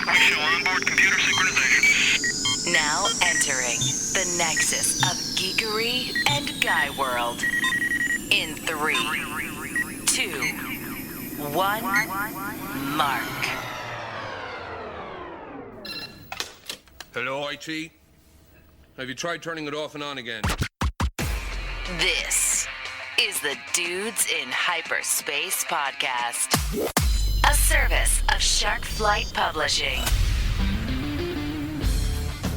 We show onboard computer synchronization. Now entering the nexus of geekery and guy world. In 3, 2, 1, mark. Hello, IT? Have you tried turning it off and on again? This is the Dudes in Hyperspace podcast, a service of Shark Flight Publishing.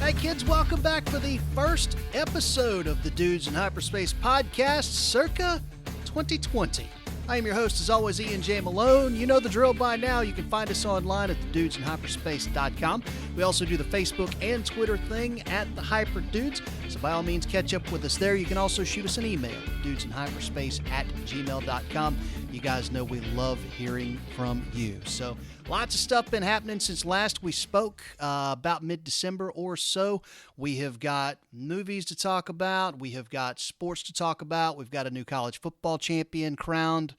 Hey kids, welcome back for the first episode of the Dudes in Hyperspace podcast, circa 2020. I am your host, as always, Ian J. Malone. You know the drill by now. You can find us online at thedudesinhyperspace.com. We also do the Facebook and Twitter thing at the Hyper Dudes. So by all means, catch up with us there. You can also shoot us an email, dudesinhyperspace@gmail.com. You guys know we love hearing from you. So lots of stuff been happening since last we spoke, about mid-December or so. We have got movies to talk about. We have got sports to talk about. We've got a new college football champion crowned.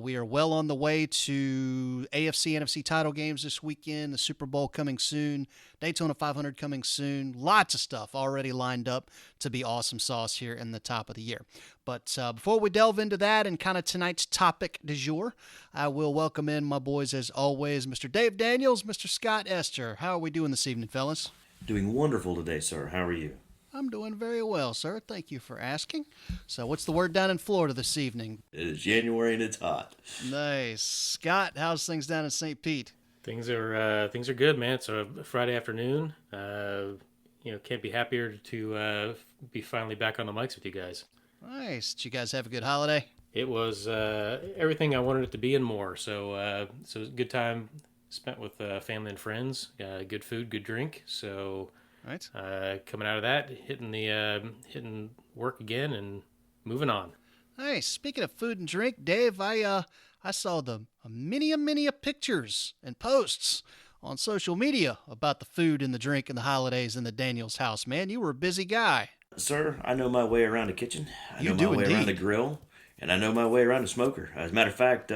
We are well on the way to AFC, NFC title games this weekend, the Super Bowl coming soon, Daytona 500 coming soon. Lots of stuff already lined up to be awesome sauce here in the top of the year. But before we delve into that and kind of tonight's topic du jour, I will welcome in my boys as always, Mr. Dave Daniels, Mr. Scott Esther. How are we doing this evening, fellas? Doing wonderful today, sir. How are you? I'm doing very well, sir. Thank you for asking. So what's the word down in Florida this evening? It is January and it's hot. Nice. Scott, how's things down in St. Pete? Things are good, man. It's a Friday afternoon. Can't be happier to be finally back on the mics with you guys. Nice. Did you guys have a good holiday? It was everything I wanted it to be and more. So it was a good time spent with family and friends. Good food, good drink. So right. Coming out of that, hitting work again and moving on. Nice. Speaking of food and drink, Dave, I saw the many pictures and posts on social media about the food and the drink and the holidays in the Daniels house. Man, you were a busy guy. Sir, I know my way around a kitchen. I know my way indeed. around a grill, and I know my way around a smoker. As a matter of fact,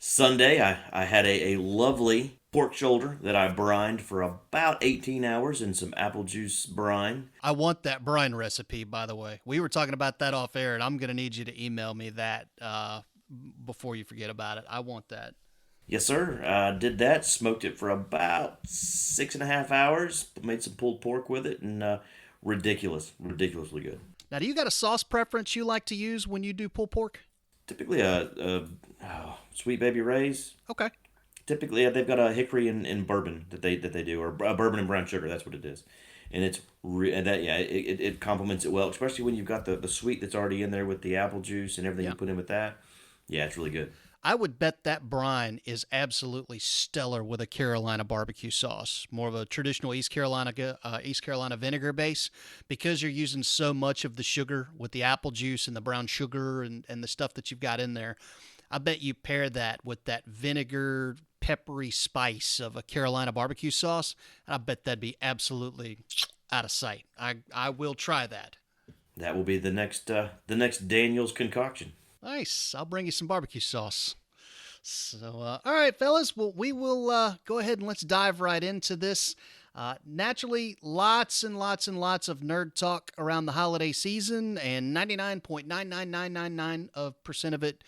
Sunday I had a lovely pork shoulder that I brined for about 18 hours in some apple juice brine. I want that brine recipe, by the way. We were talking about that off air, and I'm going to need you to email me that before you forget about it. I want that. Yes, sir. I did that, smoked it for about 6.5 hours, made some pulled pork with it, and ridiculously good. Now, do you got a sauce preference you like to use when you do pulled pork? Typically Sweet Baby Ray's. Okay. Typically, they've got a hickory and bourbon that they do, or bourbon and brown sugar. That's what it is, and it complements it well, especially when you've got the sweet that's already in there with the apple juice and everything you put in with that. Yeah, it's really good. I would bet that brine is absolutely stellar with a Carolina barbecue sauce, more of a traditional East Carolina vinegar base, because you're using so much of the sugar with the apple juice and the brown sugar and the stuff that you've got in there. I bet you pair that with that vinegar, peppery spice of a Carolina barbecue sauce, and I bet that'd be absolutely out of sight. I will try that. That will be the next Daniel's concoction. Nice. I'll bring you some barbecue sauce. So, all right, fellas. Well, we will go ahead and let's dive right into this. Naturally, lots and lots and lots of nerd talk around the holiday season, and 99.99999% of it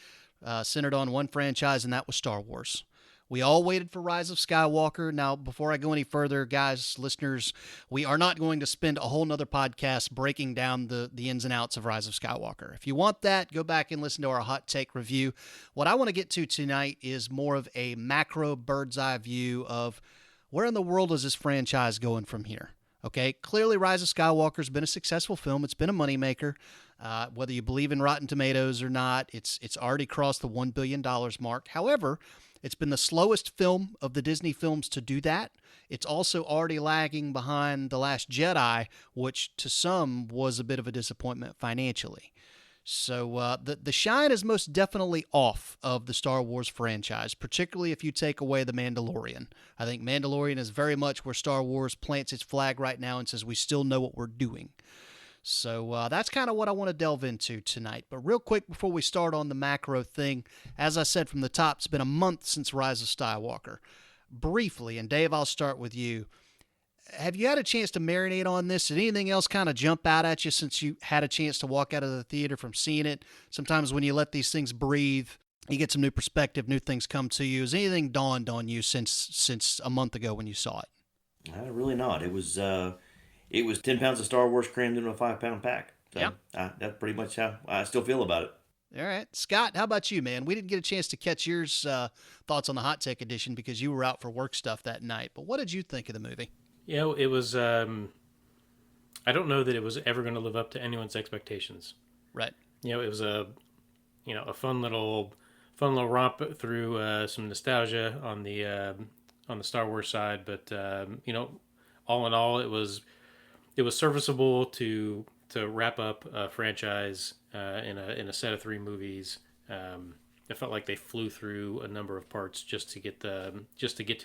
centered on one franchise, and that was Star Wars. We all waited for Rise of Skywalker. Now, before I go any further, guys, listeners, we are not going to spend a whole nother podcast breaking down the ins and outs of Rise of Skywalker. If you want that, go back and listen to our hot take review. What I want to get to tonight is more of a macro bird's eye view of where in the world is this franchise going from here? Okay, clearly Rise of Skywalker has been a successful film. It's been a moneymaker. Whether you believe in Rotten Tomatoes or not, it's already crossed the $1 billion mark. However, it's been the slowest film of the Disney films to do that. It's also already lagging behind The Last Jedi, which to some was a bit of a disappointment financially. So the shine is most definitely off of the Star Wars franchise, particularly if you take away The Mandalorian. I think Mandalorian is very much where Star Wars plants its flag right now and says we still know what we're doing. So that's kind of what I want to delve into tonight. But real quick before we start on the macro thing, as I said from the top, it's been a month since Rise of Skywalker. briefly, and Dave, I'll start with you. Have you had a chance to marinate on this? Did anything else kind of jump out at you since you had a chance to walk out of the theater from seeing it? Sometimes when you let these things breathe, you get some new perspective, new things come to you. Has anything dawned on you since a month ago when you saw it? Really not. It was 10 pounds of Star Wars crammed into a 5-pound pack. So, Yeah. that's pretty much how I still feel about it. All right. Scott, how about you, man? We didn't get a chance to catch yours thoughts on the Hot Take Edition because you were out for work stuff that night. But what did you think of the movie? It was. I don't know that it was ever going to live up to anyone's expectations. Right. It was a fun little romp through some nostalgia on the Star Wars side, but all in all, it was serviceable to wrap up a franchise in a set of 3 movies. It felt like they flew through a number of parts just to get to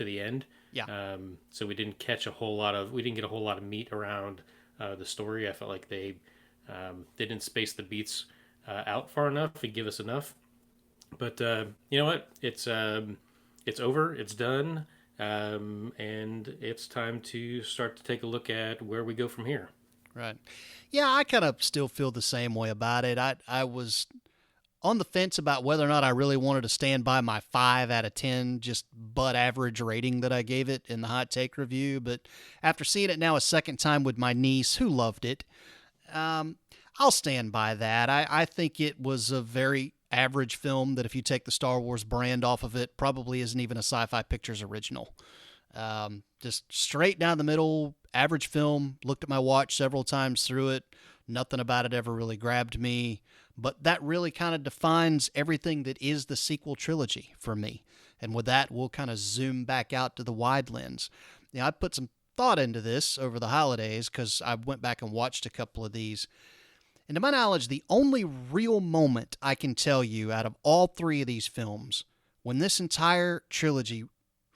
the end. Yeah. So we didn't get a whole lot of meat around the story. I felt like they didn't space the beats out far enough to give us enough. But you know what? It's over. It's done. And it's time to start to take a look at where we go from here. Right. Yeah, I kind of still feel the same way about it. I was on the fence about whether or not I really wanted to stand by my 5 out of 10, just butt average rating that I gave it in the Hot Take review. But after seeing it now a second time with my niece, who loved it, I'll stand by that. I think it was a very average film that if you take the Star Wars brand off of it, probably isn't even a Sci-Fi Pictures original. Just straight down the middle, average film. Looked at my watch several times through it. Nothing about it ever really grabbed me. But that really kind of defines everything that is the sequel trilogy for me. And with that, we'll kind of zoom back out to the wide lens. I put some thought into this over the holidays because I went back and watched a couple of these. And to my knowledge, the only real moment I can tell you out of all 3 of these films when this entire trilogy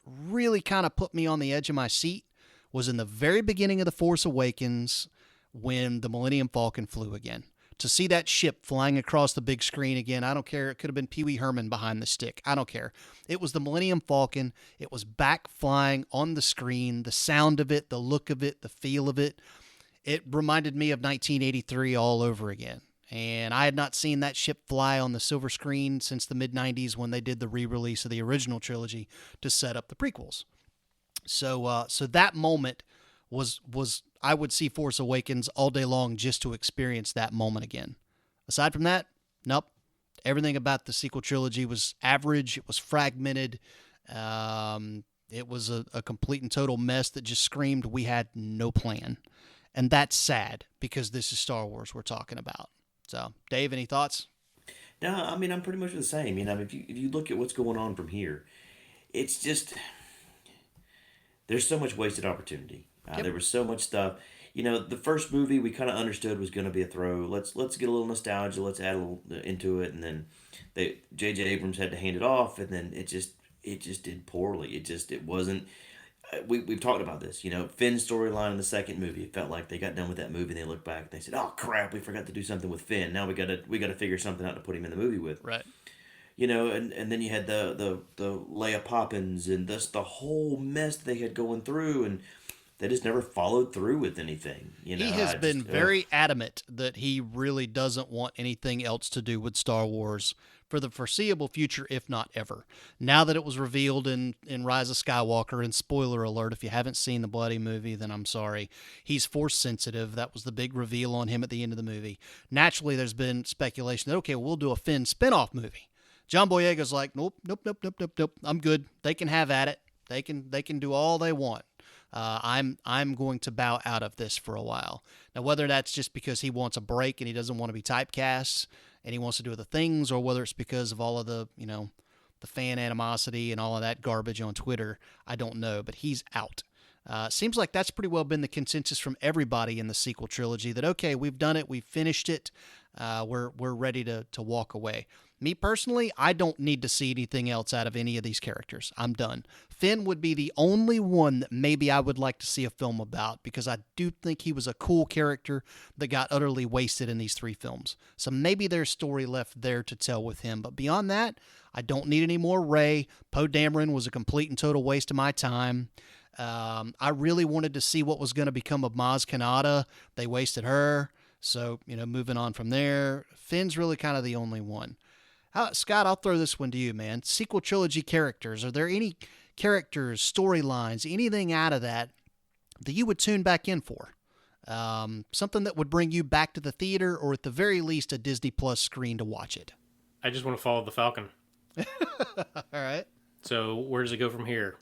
really kind of put me on the edge of my seat was in the very beginning of The Force Awakens when the Millennium Falcon flew again. To see that ship flying across the big screen again, I don't care. It could have been Pee Wee Herman behind the stick. I don't care. It was the Millennium Falcon. It was back flying on the screen. The sound of it, the look of it, the feel of it. It reminded me of 1983 all over again. And I had not seen that ship fly on the silver screen since the mid-90s when they did the re-release of the original trilogy to set up the prequels. So that moment was I would see Force Awakens all day long just to experience that moment again. Aside from that, nope. Everything about the sequel trilogy was average. It was fragmented. It was a complete and total mess that just screamed we had no plan. And that's sad because this is Star Wars we're talking about. So, Dave, any thoughts? No, I mean, I'm pretty much the same. If you look at what's going on from here, it's just there's so much wasted opportunity. Yep. There was so much stuff. The first movie we kind of understood was going to be a throw. Let's get a little nostalgia. Let's add a little into it, and then J.J. Abrams had to hand it off, and then it just did poorly. It wasn't. We've talked about this. Finn's storyline in the second movie. It felt like they got done with that movie and they looked back and they said, "Oh crap, we forgot to do something with Finn. Now we got to figure something out to put him in the movie with." Right. And then you had the Leia Poppins and the whole mess they had going through, and they just never followed through with anything. He has been very adamant that he really doesn't want anything else to do with Star Wars for the foreseeable future, if not ever. Now that it was revealed in Rise of Skywalker, and spoiler alert, if you haven't seen the bloody movie, then I'm sorry. He's Force sensitive. That was the big reveal on him at the end of the movie. Naturally, there's been speculation that, okay, we'll do a Finn spinoff movie. John Boyega's like, nope. I'm good. They can have at it. They can do all they want. I'm going to bow out of this for a while. Now, whether that's just because he wants a break and he doesn't want to be typecast and he wants to do other things, or whether it's because of all of the, the fan animosity and all of that garbage on Twitter, I don't know, but he's out. Seems like that's pretty well been the consensus from everybody in the sequel trilogy that, okay, we've done it. We've finished it. We're ready to walk away. Me personally, I don't need to see anything else out of any of these characters. I'm done. Finn would be the only one that maybe I would like to see a film about, because I do think he was a cool character that got utterly wasted in these 3 films. So maybe there's story left there to tell with him. But beyond that, I don't need any more Rey. Poe Dameron was a complete and total waste of my time. I really wanted to see what was going to become of Maz Kanata. They wasted her. So, moving on from there, Finn's really kind of the only one. Scott, I'll throw this one to you, man. Sequel trilogy characters. Are there any characters, storylines, anything out of that you would tune back in for? Something that would bring you back to the theater, or at the very least a Disney Plus screen to watch it. I just want to follow the Falcon. All right. So where does it go from here?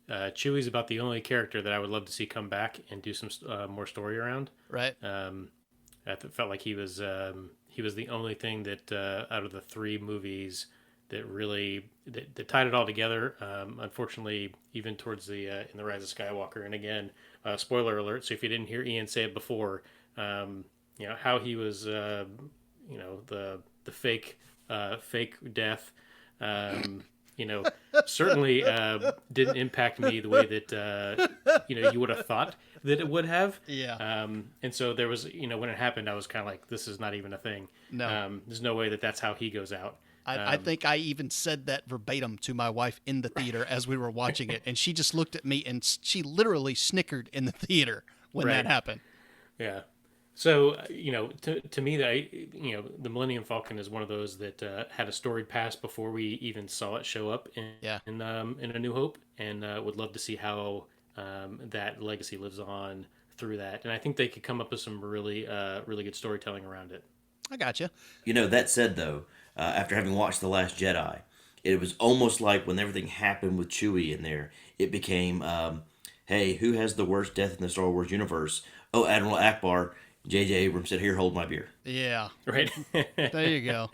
Chewie's about the only character that I would love to see come back and do some more story around. Right. I felt like he was the only thing that out of the three movies that really that tied it all together. Unfortunately, even towards the in the Rise of Skywalker, and again, spoiler alert. So if you didn't hear Ian say it before, how he was, the fake death. Certainly didn't impact me the way that you would have thought that it would have. Yeah. And so there was, when it happened, I was kind of like, this is not even a thing. No. There's no way that that's how he goes out. I think I even said that verbatim to my wife in the theater as we were watching it, and she just looked at me and she literally snickered in the theater when that happened. Yeah. So, to me, the Millennium Falcon is one of those that had a storied past before we even saw it show up in A New Hope, and would love to see how that legacy lives on through that. And I think they could come up with some really good storytelling around it. I gotcha. That said, though, after having watched The Last Jedi, it was almost like when everything happened with Chewie in there, it became, hey, who has the worst death in the Star Wars universe? Oh, Admiral Akbar. J.J. Abrams said, here, hold my beer. Yeah. Right. There you go.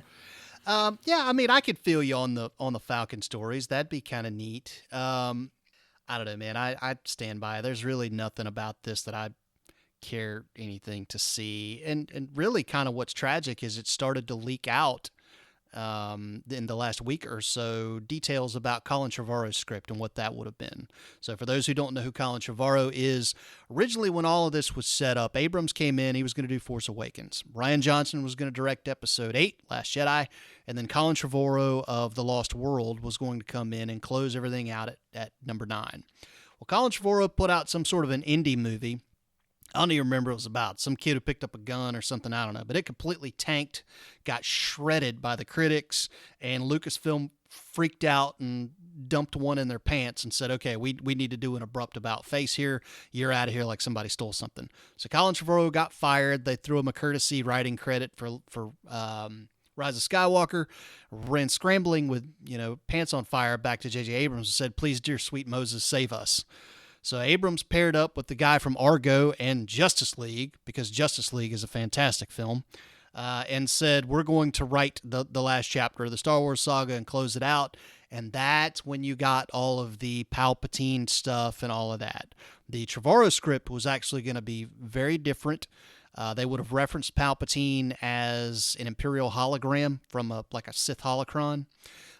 I could feel you on the Falcon stories. That'd be kind of neat. I don't know, man. I'd stand by. There's really nothing about this that I care anything to see. And really kind of what's tragic is it started to leak out in the last week or so, details about Colin Trevorrow's script and what that would have been. So for those who don't know who Colin Trevorrow is, originally when all of this was set up, Abrams came in, he was going to do Force Awakens. Rian Johnson was going to direct Episode 8, Last Jedi, and then Colin Trevorrow of The Lost World was going to come in and close everything out at number 9. Well, Colin Trevorrow put out some sort of an indie movie. I don't even remember what it was about. Some kid who picked up a gun or something, I don't know. But it completely tanked, got shredded by the critics, and Lucasfilm freaked out and dumped one in their pants and said, okay, we need to do an abrupt about face here. You're out of here like somebody stole something. So Colin Trevorrow got fired. They threw him a courtesy writing credit for Rise of Skywalker, ran scrambling with, pants on fire back to J.J. Abrams and said, please, dear sweet Moses, save us. So Abrams paired up with the guy from Argo and Justice League, because Justice League is a fantastic film, and said, we're going to write the last chapter of the Star Wars saga and close it out. And that's when you got all of the Palpatine stuff and all of that. The Trevorrow script was actually going to be very different. They would have referenced Palpatine as an Imperial hologram from a Sith holocron.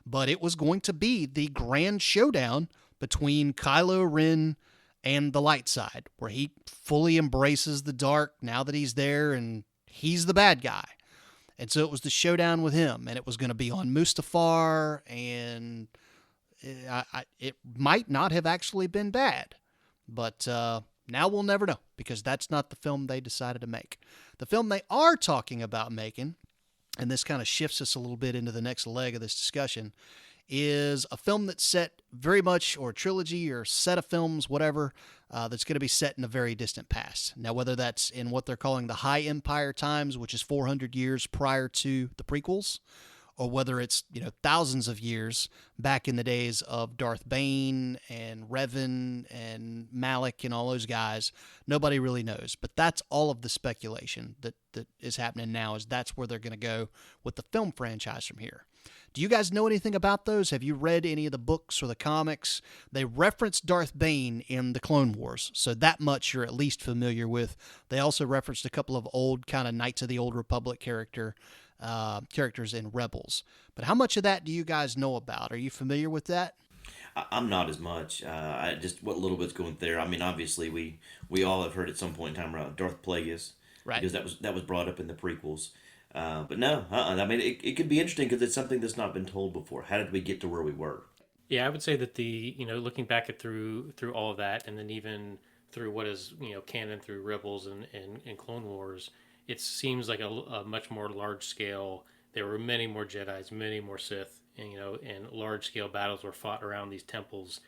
But it was going to be the grand showdown between Kylo Ren and the light side, where he fully embraces the dark now that he's there and he's the bad guy. And so it was the showdown with him, and it was going to be on Mustafar, and it might not have actually been bad. But now we'll never know, because that's not the film they decided to make. The film they are talking about making, and this kind of shifts us a little bit into the next leg of this discussion, is a film that's set very much, or a trilogy or set of films, whatever, that's going to be set in a very distant past. Now, whether that's in what they're calling the High Empire times, which is 400 years prior to the prequels, or whether it's, thousands of years back in the days of Darth Bane and Revan and Malik and all those guys, nobody really knows. But that's all of the speculation that is happening now, is that's where they're going to go with the film franchise from here. Do you guys know anything about those? Have you read any of the books or the comics? They reference Darth Bane in the Clone Wars, so that much you're at least familiar with. They also referenced a couple of old kind of Knights of the Old Republic characters in Rebels. But how much of that do you guys know about? Are you familiar with that? I'm not as much. I just what little bit's going there. I mean, obviously we all have heard at some point in time about Darth Plagueis, right? Because that was brought up in the prequels. But no, I mean, it could be interesting because it's something that's not been told before. How did we get to where we were? Yeah, I would say that looking back at through all of that, and then even through what is canon through Rebels and Clone Wars, it seems like a much more large scale. There were many more Jedi's, many more Sith, and large scale battles were fought around these temples,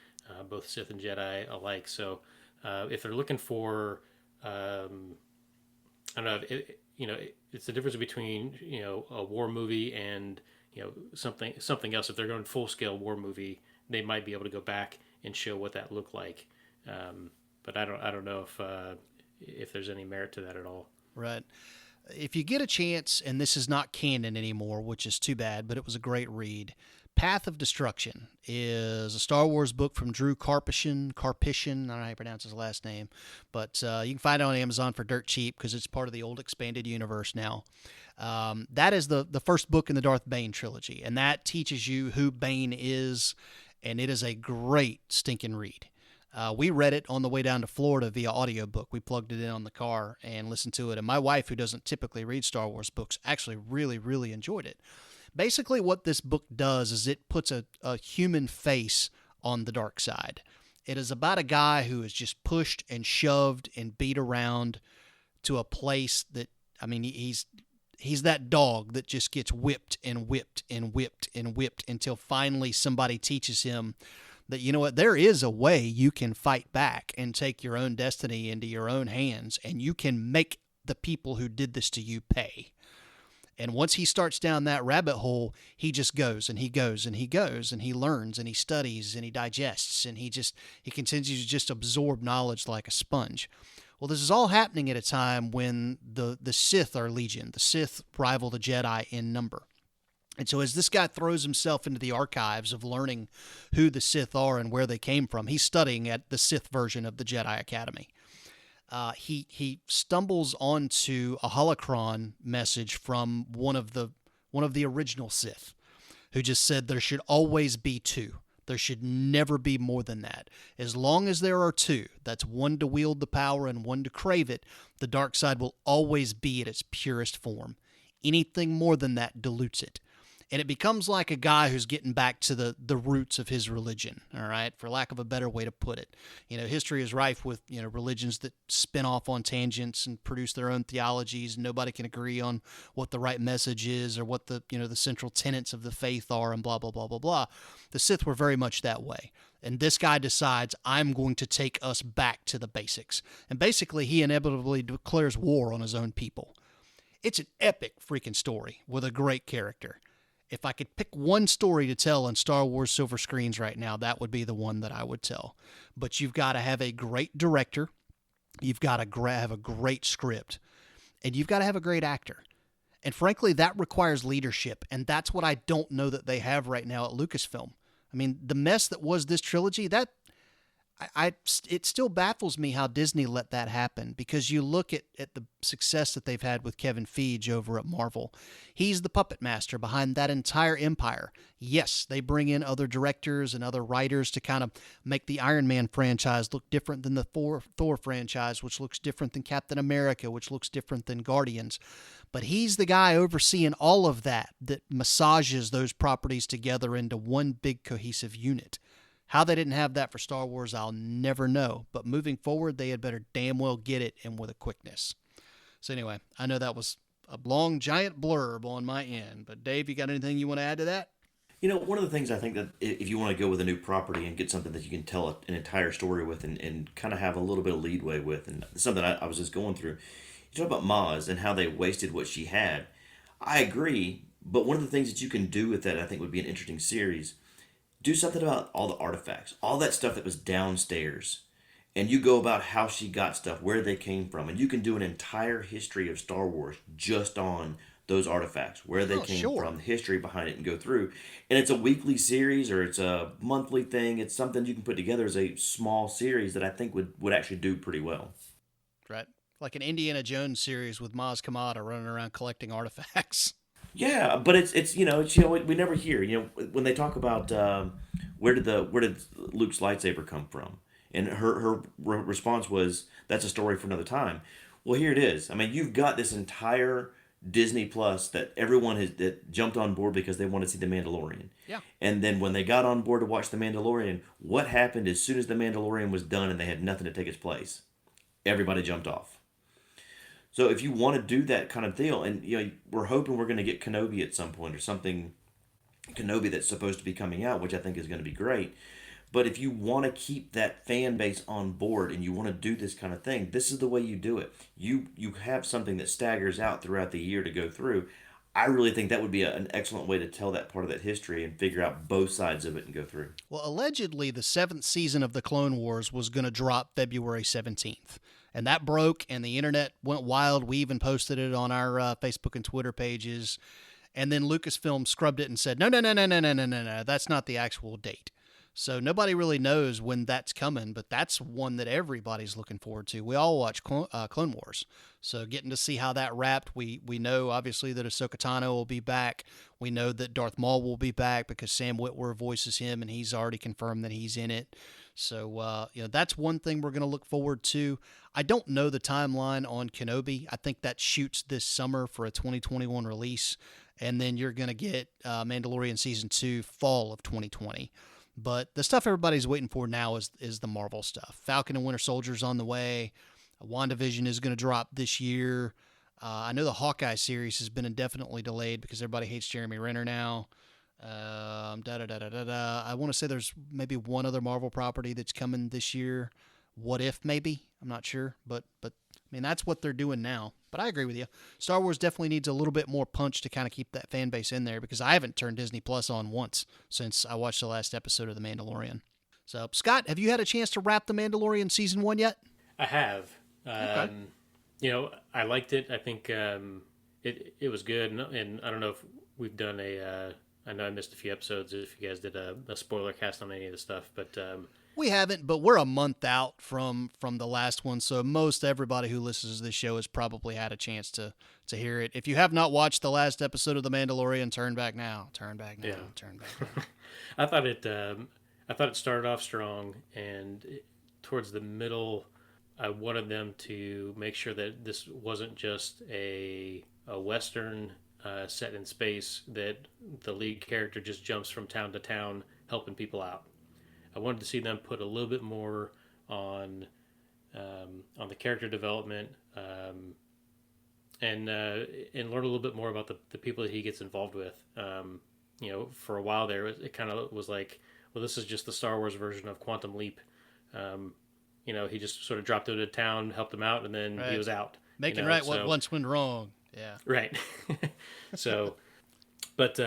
both Sith and Jedi alike. So, if they're looking for, I don't know, it's the difference between a war movie and something else. If they're going full scale war movie, they might be able to go back and show what that looked like. But I don't know if there's any merit to that at all. Right. If you get a chance, and this is not canon anymore, which is too bad, but it was a great read. Path of Destruction is a Star Wars book from Drew Karpyshyn. I don't know how you pronounce his last name, but you can find it on Amazon for dirt cheap because it's part of the old expanded universe now. That is the first book in the Darth Bane trilogy, and that teaches you who Bane is, and it is a great stinking read. We read it on the way down to Florida via audiobook. We plugged it in on the car and listened to it. And my wife, who doesn't typically read Star Wars books, actually really, really enjoyed it. Basically, what this book does is it puts a human face on the dark side. It is about a guy who is just pushed and shoved and beat around to a place that, I mean, he's that dog that just gets whipped and whipped and whipped and whipped until finally somebody teaches him that, you know what, there is a way you can fight back and take your own destiny into your own hands, and you can make the people who did this to you pay. And once he starts down that rabbit hole, he just goes and he goes and he goes and he learns and he studies and he digests and he continues to just absorb knowledge like a sponge. Well, this is all happening at a time when the Sith are legion. The Sith rival the Jedi in number. And so as this guy throws himself into the archives of learning who the Sith are and where they came from, he's studying at the Sith version of the Jedi Academy. He stumbles onto a holocron message from one of the original Sith, who just said there should always be two. There should never be more than that. As long as there are two, that's one to wield the power and one to crave it, the dark side will always be at its purest form. Anything more than that dilutes it. And it becomes like a guy who's getting back to the roots of his religion, all right, for lack of a better way to put it. History is rife with, religions that spin off on tangents and produce their own theologies, and nobody can agree on what the right message is or what the central tenets of the faith are and blah, blah, blah, blah, blah. The Sith were very much that way. And this guy decides, I'm going to take us back to the basics. And basically, he inevitably declares war on his own people. It's an epic freaking story with a great character. If I could pick one story to tell on Star Wars silver screens right now, that would be the one that I would tell. But you've got to have a great director. You've got to have a great script. And you've got to have a great actor. And frankly, that requires leadership. And that's what I don't know that they have right now at Lucasfilm. I mean, the mess that was this trilogy, it still baffles me how Disney let that happen, because you look at the success that they've had with Kevin Feige over at Marvel. He's the puppet master behind that entire empire. Yes, they bring in other directors and other writers to kind of make the Iron Man franchise look different than the Thor franchise, which looks different than Captain America, which looks different than Guardians. But he's the guy overseeing all of that massages those properties together into one big cohesive unit. How they didn't have that for Star Wars, I'll never know. But moving forward, they had better damn well get it, and with a quickness. So anyway, I know that was a long, giant blurb on my end. But Dave, you got anything you want to add to that? One of the things I think that if you want to go with a new property and get something that you can tell an entire story with and kind of have a little bit of leadway with, and something I was just going through, you talk about Maz and how they wasted what she had. I agree, but one of the things that you can do with that I think would be an interesting series. Do something about all the artifacts, all that stuff that was downstairs. And you go about how she got stuff, where they came from. And you can do an entire history of Star Wars just on those artifacts, where they came from, the history behind it, and go through. And it's a weekly series or it's a monthly thing. It's something you can put together as a small series that I think would actually do pretty well. Right. Like an Indiana Jones series with Maz Kanata running around collecting artifacts. Yeah, but it's we never hear when they talk about where did Luke's lightsaber come from, and her response was, that's a story for another time. Well, here it is. I mean, you've got this entire Disney Plus that everyone has that jumped on board because they want to see The Mandalorian. Yeah. And then when they got on board to watch The Mandalorian, what happened as soon as The Mandalorian was done and they had nothing to take its place? Everybody jumped off. So if you want to do that kind of deal, and we're hoping we're going to get Kenobi at some point or something, Kenobi that's supposed to be coming out, which I think is going to be great. But if you want to keep that fan base on board and you want to do this kind of thing, this is the way you do it. You have something that staggers out throughout the year to go through. I really think that would be an excellent way to tell that part of that history and figure out both sides of it and go through. Well, allegedly, the 7th season of The Clone Wars was going to drop February 17th. And that broke, and the internet went wild. We even posted it on our Facebook and Twitter pages. And then Lucasfilm scrubbed it and said, no, that's not the actual date. So nobody really knows when that's coming, but that's one that everybody's looking forward to. We all watch Clone Wars, so getting to see how that wrapped. We know, obviously, that Ahsoka Tano will be back. We know that Darth Maul will be back because Sam Witwer voices him, and he's already confirmed that he's in it. So, that's one thing we're going to look forward to. I don't know the timeline on Kenobi. I think that shoots this summer for a 2021 release, and then you're going to get Mandalorian Season 2 fall of 2020. But the stuff everybody's waiting for now is the Marvel stuff. Falcon and Winter Soldier's on the way. WandaVision is going to drop this year. I know the Hawkeye series has been indefinitely delayed because everybody hates Jeremy Renner now. I want to say there's maybe one other Marvel property that's coming this year. What If, maybe? I'm not sure. But I mean, that's what they're doing now. But I agree with you. Star Wars definitely needs a little bit more punch to kind of keep that fan base in there because I haven't turned Disney Plus on once since I watched the last episode of The Mandalorian. So, Scott, have you had a chance to wrap The Mandalorian Season 1 yet? I have. Okay. I liked it. I think it was good. And I don't know if we've done I know I missed a few episodes if you guys did a spoiler cast on any of the stuff, but We haven't, but we're a month out from the last one, so most everybody who listens to this show has probably had a chance to hear it. If you have not watched the last episode of The Mandalorian, turn back now. Turn back now. Yeah. Turn back now. I thought it started off strong, and towards the middle, I wanted them to make sure that this wasn't just a Western set in space that the lead character just jumps from town to town helping people out. I wanted to see them put a little bit more on the character development and learn a little bit more about the people that he gets involved with. For a while there, it kind of was like, well, this is just the Star Wars version of Quantum Leap. He just sort of dropped into town, helped them out, and then he was out. Making right what once went wrong. Yeah. Right. So, but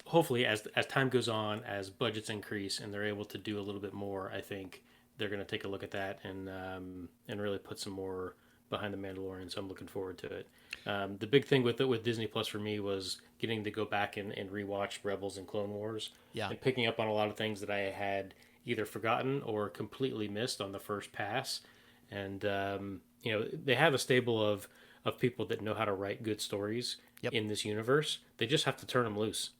hopefully as time goes on, as budgets increase and they're able to do a little bit more, I think they're going to take a look at that and really put some more behind the Mandalorian. So I'm looking forward to it. The big thing with Disney Plus for me was getting to go back and rewatch Rebels and Clone Wars. Yeah. And picking up on a lot of things that I had either forgotten or completely missed on the first pass. And they have a stable of people that know how to write good stories in this universe. They just have to turn them loose.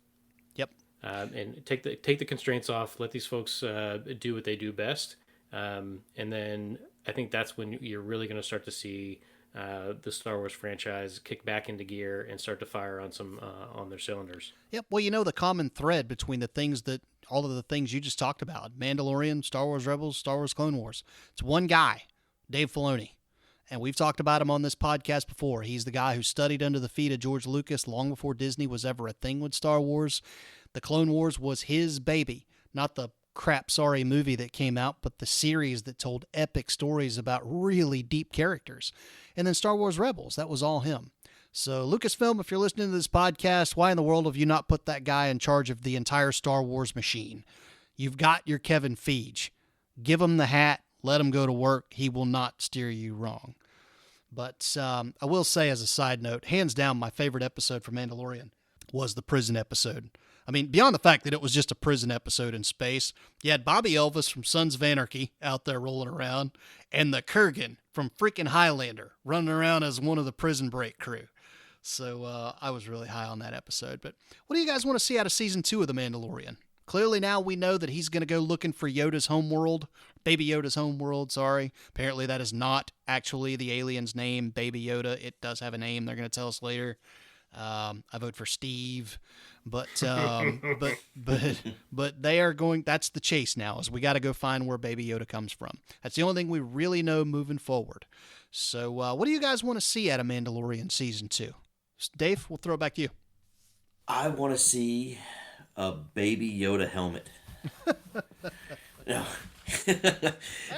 Yep. And take the constraints off. Let these folks do what they do best. And then I think that's when you're really going to start to see the Star Wars franchise kick back into gear and start to fire on some on their cylinders. Yep. Well, the common thread between all of the things you just talked about, Mandalorian, Star Wars Rebels, Star Wars Clone Wars, it's one guy, Dave Filoni. And we've talked about him on this podcast before. He's the guy who studied under the feet of George Lucas long before Disney was ever a thing with Star Wars. The Clone Wars was his baby, not the sorry movie that came out, but the series that told epic stories about really deep characters. And then Star Wars Rebels, that was all him. So Lucasfilm, if you're listening to this podcast, why in the world have you not put that guy in charge of the entire Star Wars machine? You've got your Kevin Feige. Give him the hat. Let him go to work. He will not steer you wrong. But I will say as a side note, hands down, my favorite episode for Mandalorian was the prison episode. I mean, beyond the fact that it was just a prison episode in space, you had Bobby Elvis from Sons of Anarchy out there rolling around, and the Kurgan from freaking Highlander running around as one of the prison break crew. So I was really high on that episode. But what do you guys want to see out of season 2 of The Mandalorian? Clearly now we know that he's going to go looking for Yoda's homeworld, Baby Yoda's homeworld, sorry. Apparently that is not actually the alien's name, Baby Yoda. It does have a name. They're going to tell us later. I vote for Steve, but they are going. That's the chase now. Is we got to go find where Baby Yoda comes from. That's the only thing we really know moving forward. So, what do you guys want to see out of Mandalorian season 2? Dave, we'll throw it back to you. I want to see a Baby Yoda helmet. No. All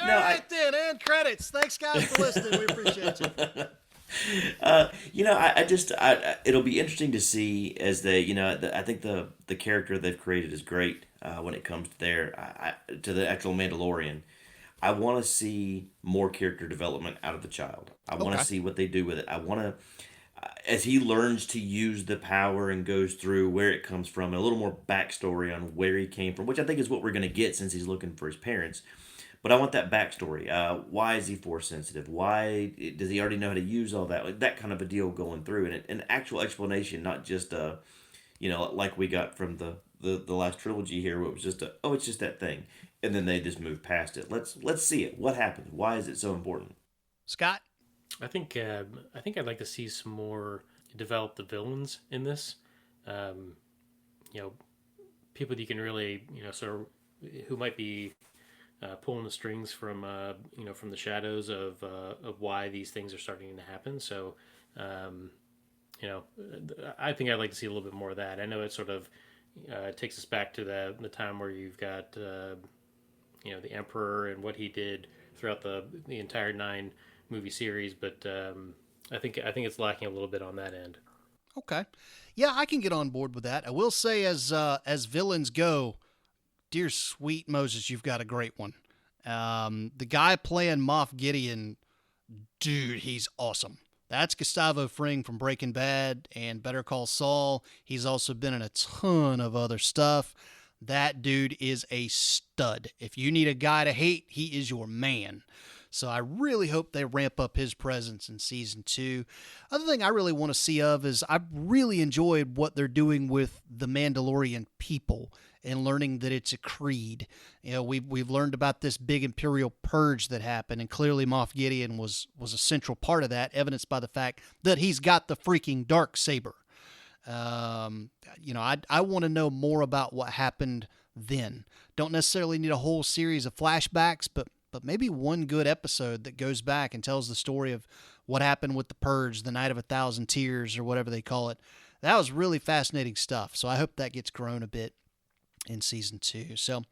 right, then, and credits. Thanks, guys, for listening. We appreciate you. It'll be interesting to see as they, I think the character they've created is great when it comes to the actual Mandalorian. I want to see more character development out of the child. I want to see what they do with it. I want to, as he learns to use the power and goes through where it comes from, and a little more backstory on where he came from, which I think is what we're going to get since he's looking for his parents. But I want that backstory. Why is he force sensitive? Why does he already know how to use all that? Like that kind of a deal going through, and an actual explanation, not just like we got from the last trilogy here, where it was just it's just that thing, and then they just move past it. Let's see it. What happened? Why is it so important? Scott, I think I'd like to see some more develop the villains in this. People that you can really sort of who might be pulling the strings from from the shadows of why these things are starting to happen. So, I think I'd like to see a little bit more of that. I know it sort of takes us back to the time where you've got the Emperor and what he did throughout the entire 9 movie series, but I think it's lacking a little bit on that end. Okay, yeah, I can get on board with that. I will say, as villains go, dear sweet Moses, you've got a great one. The guy playing Moff Gideon, dude, he's awesome. That's Gustavo Fring from Breaking Bad and Better Call Saul. He's also been in a ton of other stuff. That dude is a stud. If you need a guy to hate, he is your man. So I really hope they ramp up his presence in season 2. Other thing I really want to see of is I really enjoyed what they're doing with the Mandalorian people and learning that it's a creed. We've learned about this big Imperial purge that happened, and clearly Moff Gideon was a central part of that, evidenced by the fact that he's got the freaking Darksaber. I want to know more about what happened then. Don't necessarily need a whole series of flashbacks, but maybe one good episode that goes back and tells the story of what happened with the Purge, the Night of 1,000 Tears, or whatever they call it. That was really fascinating stuff, so I hope that gets grown a bit in season 2. So,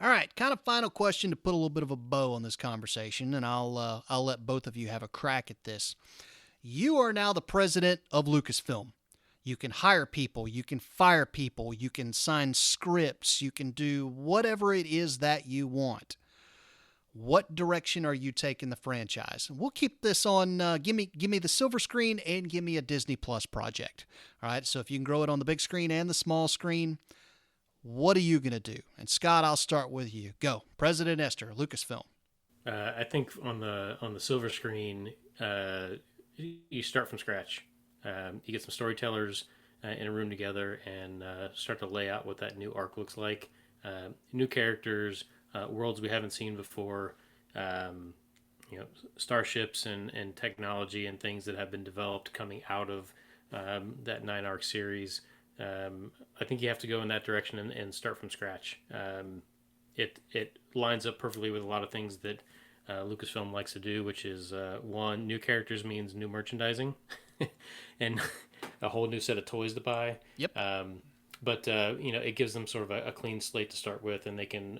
all right, kind of final question to put a little bit of a bow on this conversation, and I'll let both of you have a crack at this. You are now the president of Lucasfilm. You can hire people, you can fire people, you can sign scripts, you can do whatever it is that you want. What direction are you taking the franchise? We'll keep this on, give me the silver screen and give me a Disney Plus project. All right, so if you can grow it on the big screen and the small screen, what are you going to do? And Scott, I'll start with you. Go. President Esther, Lucasfilm. I think on the silver screen, you start from scratch. You get some storytellers in a room together and start to lay out what that new arc looks like. New characters, worlds we haven't seen before, starships and technology and things that have been developed coming out of that 9 arc series. I think you have to go in that direction and start from scratch. It lines up perfectly with a lot of things that Lucasfilm likes to do, which is one, new characters means new merchandising and a whole new set of toys to buy. Yep. But it gives them sort of a clean slate to start with, and they can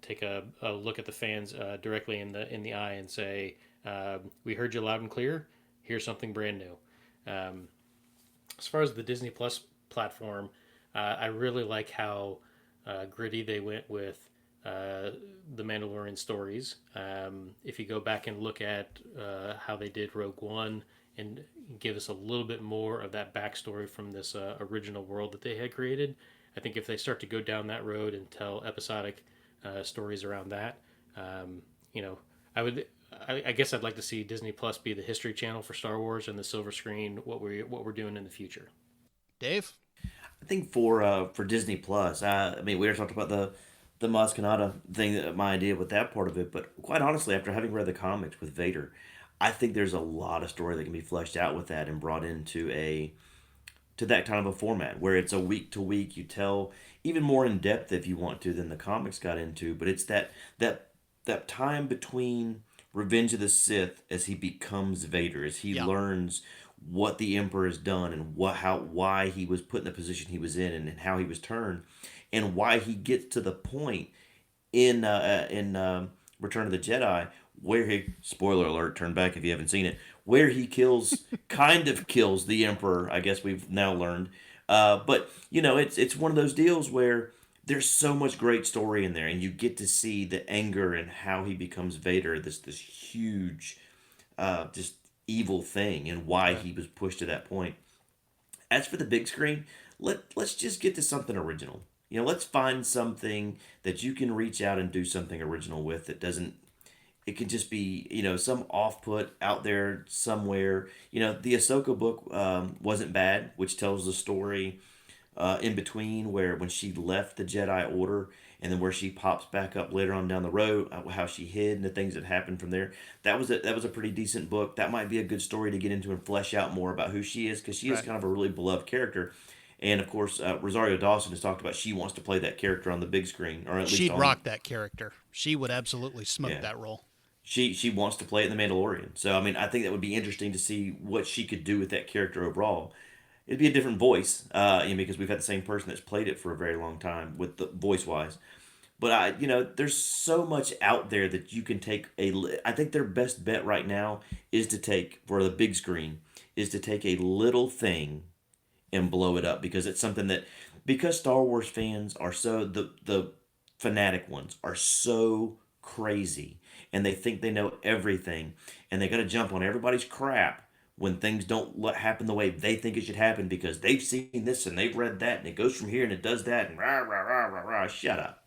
take a look at the fans directly in the eye and say, "We heard you loud and clear. Here's something brand new." As far as the Disney Plus platform, I really like how gritty they went with the Mandalorian stories. If you go back and look at how they did Rogue One and give us a little bit more of that backstory from this original world that they had created, I think if they start to go down that road and tell episodic stories around that, I guess I'd like to see Disney Plus be the History Channel for Star Wars and the silver screen what we're doing in the future. Dave? I think for Disney Plus, I mean, we were talking about the Maz Kanata thing, my idea with that part of it, but quite honestly, after having read the comics with Vader, I think there's a lot of story that can be fleshed out with that and brought into a to that kind of a format where it's a week to week. You tell even more in depth if you want to than the comics got into, but it's that time between Revenge of the Sith as he becomes Vader, as he Yeah. learns what the Emperor has done and why he was put in the position he was in and how he was turned, and why he gets to the point in Return of the Jedi where he, spoiler alert, turn back if you haven't seen it, where he kills kind of kills the Emperor. I guess we've now learned, but it's one of those deals where there's so much great story in there, and you get to see the anger and how he becomes Vader, this huge, just evil thing, and why he was pushed to that point. As for the big screen, let's just get to something original. Let's find something that you can reach out and do something original with that doesn't. It can just be some off put out there somewhere. The Ahsoka book wasn't bad, which tells the story in between where when she left the Jedi Order and then where she pops back up later on down the road, how she hid and the things that happened from there. That was a pretty decent book. That might be a good story to get into and flesh out more about who she is, because she is Right. kind of a really beloved character. And of course, Rosario Dawson has talked about she wants to play that character on the big screen, or at least She'd on. rock that character. She would absolutely smoke Yeah. that role. She wants to play it in the Mandalorian. So I mean, I think that would be interesting to see what she could do with that character overall. It'd be a different voice, because we've had the same person that's played it for a very long time with the voice wise. But there's so much out there that you can take I think their best bet right now is to take for the big screen is to take a little thing and blow it up, because it's something that, because Star Wars fans are so the fanatic ones are so crazy, and they think they know everything, and they got to jump on everybody's crap when things don't happen the way they think it should happen, because they've seen this and they've read that and it goes from here and it does that and rah rah rah rah rah. Shut up.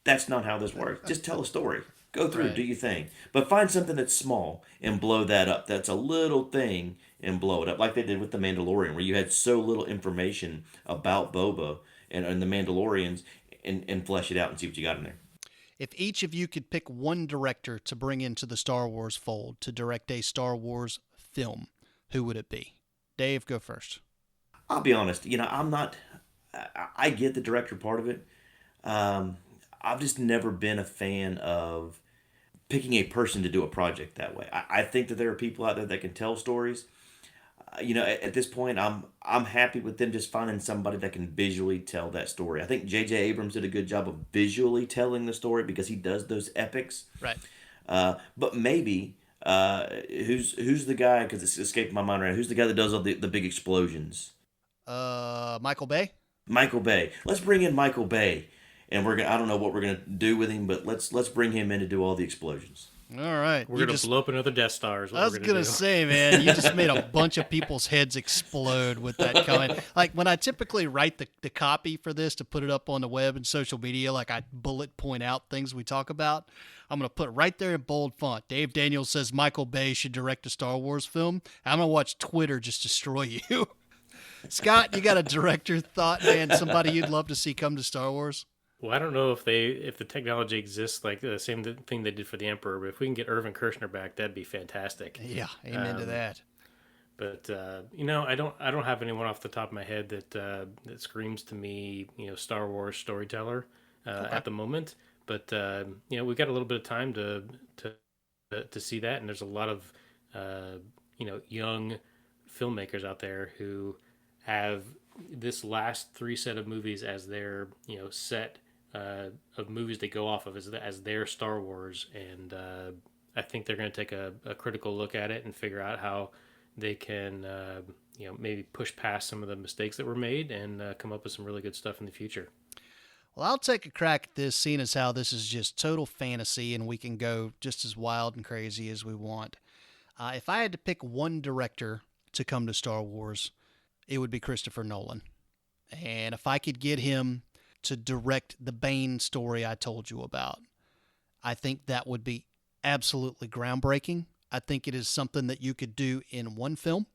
That's not how this works. Just tell a story. Go through, Right. do your thing. But find something that's small and blow that up. That's a little thing and blow it up. Like they did with The Mandalorian, where you had so little information about Boba and the Mandalorians, and flesh it out and see what you got in there. If each of you could pick one director to bring into the Star Wars fold to direct a Star Wars film, who would it be? Dave, go first. I'll be honest, I'm not. I get the director part of it. I've just never been a fan of picking a person to do a project that way. I think that there are people out there that can tell stories. At this point, I'm happy with them just finding somebody that can visually tell that story. I think J.J. Abrams did a good job of visually telling the story because he does those epics. Right. But maybe who's the guy? Because it's escaped my mind right now. Who's the guy that does all the big explosions? Michael Bay? Michael Bay. Let's bring in Michael Bay, and we're gonna. I don't know what we're gonna do with him, but let's bring him in to do all the explosions. All right. We're going to blow up another Death Star. Is what I was we're going to do. say, man, you just made a bunch of people's heads explode with that comment. Like, when I typically write the copy for this to put it up on the web and social media, like I bullet point out things we talk about, I'm going to put right there in bold font. Dave Daniels says Michael Bay should direct a Star Wars film. I'm going to watch Twitter just destroy you. Scott, you got a director thought, man, somebody you'd love to see come to Star Wars? Well, I don't know if the technology exists like the same thing they did for the Emperor, but if we can get Irvin Kershner back, that'd be fantastic. Yeah, amen to that. But I don't have anyone off the top of my head that screams to me, Star Wars storyteller at the moment. But we've got a little bit of time to see that, and there's a lot of young filmmakers out there who have this last three set of movies as their set of movies they go off of as their Star Wars, and I think they're going to take a critical look at it and figure out how they can maybe push past some of the mistakes that were made and come up with some really good stuff in the future. Well, I'll take a crack at this, seeing as how this is just total fantasy and we can go just as wild and crazy as we want. If I had to pick one director to come to Star Wars, it would be Christopher Nolan. And if I could get him to direct the Bane story I told you about, I think that would be absolutely groundbreaking. I think it is something that you could do in one film.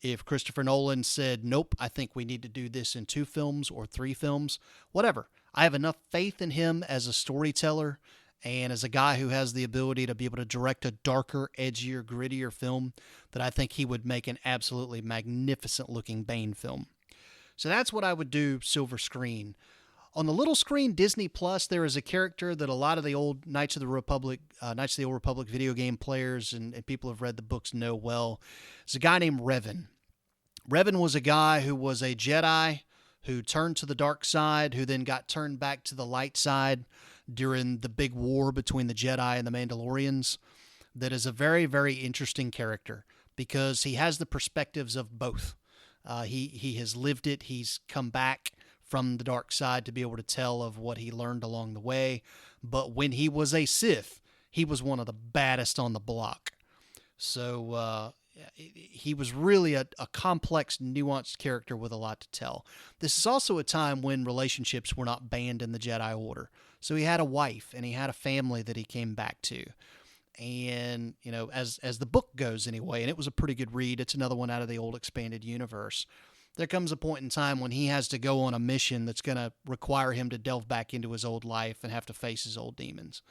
If Christopher Nolan said, nope, I think we need to do this in 2 films or 3 films, whatever. I have enough faith in him as a storyteller and as a guy who has the ability to be able to direct a darker, edgier, grittier film that I think he would make an absolutely magnificent looking Bane film. So that's what I would do silver screen. On the little screen, Disney Plus, there is a character that a lot of the old Knights of the Old Republic video game players and people who have read the books know well. It's a guy named Revan. Revan was a guy who was a Jedi who turned to the dark side, who then got turned back to the light side during the big war between the Jedi and the Mandalorians. That is a very, very interesting character because he has the perspectives of both. He has lived it. He's come back from the dark side to be able to tell of what he learned along the way. But when he was a Sith, he was one of the baddest on the block. So he was really a complex, nuanced character with a lot to tell. This is also a time when relationships were not banned in the Jedi Order. So he had a wife and he had a family that he came back to. And, you know, as the book goes anyway, and it was a pretty good read, it's another one out of the old expanded universe. There comes a point in time when he has to go on a mission that's going to require him to delve back into his old life and have to face his old demons.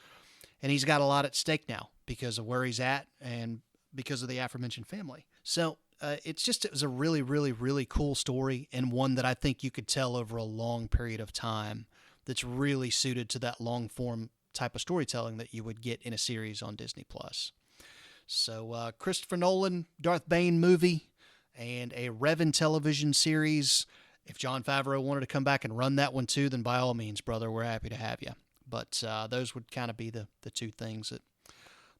And he's got a lot at stake now because of where he's at and because of the aforementioned family. So it was a really, really, really cool story and one that I think you could tell over a long period of time that's really suited to that long form type of storytelling that you would get in a series on Disney Plus. So Christopher Nolan, Darth Bane movie, and a Revan television series. If Jon Favreau wanted to come back and run that one too, then by all means, brother, we're happy to have you. But those would kind of be the 2 things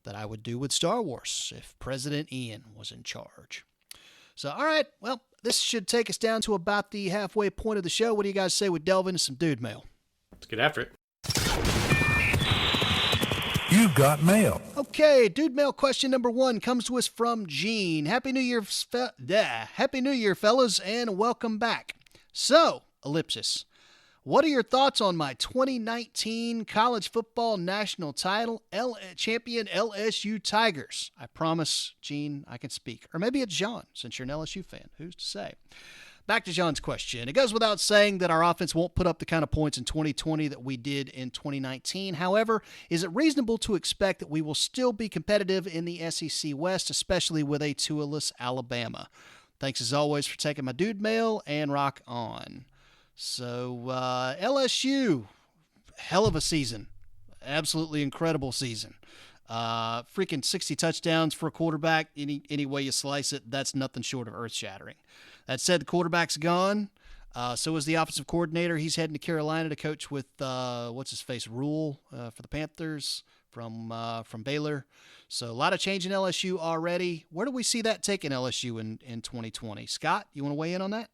that I would do with Star Wars if President Ian was in charge. So, all right, well, this should take us down to about the halfway point of the show. What do you guys say we delve into some dude mail? Let's get after it. You've got mail. Okay, dude mail question number 1 comes to us from Gene. Happy New Year, Happy New Year, fellas, and welcome back. So, ellipsis. What are your thoughts on my 2019 college football national title champion LSU Tigers? I promise, Gene, I can speak. Or maybe it's John, since you're an LSU fan. Who's to say? Back to John's question. It goes without saying that our offense won't put up the kind of points in 2020 that we did in 2019. However, is it reasonable to expect that we will still be competitive in the SEC West, especially with a Tua-less Alabama? Thanks as always for taking my dude mail, and rock on. So LSU, hell of a season. Absolutely incredible season. Freaking 60 touchdowns for a quarterback. Any way you slice it, that's nothing short of earth-shattering. That said, the quarterback's gone. So is the offensive coordinator. He's heading to Carolina to coach with, Rule for the Panthers from Baylor. So a lot of change in LSU already. Where do we see that taking LSU in 2020? Scott, you want to weigh in on that?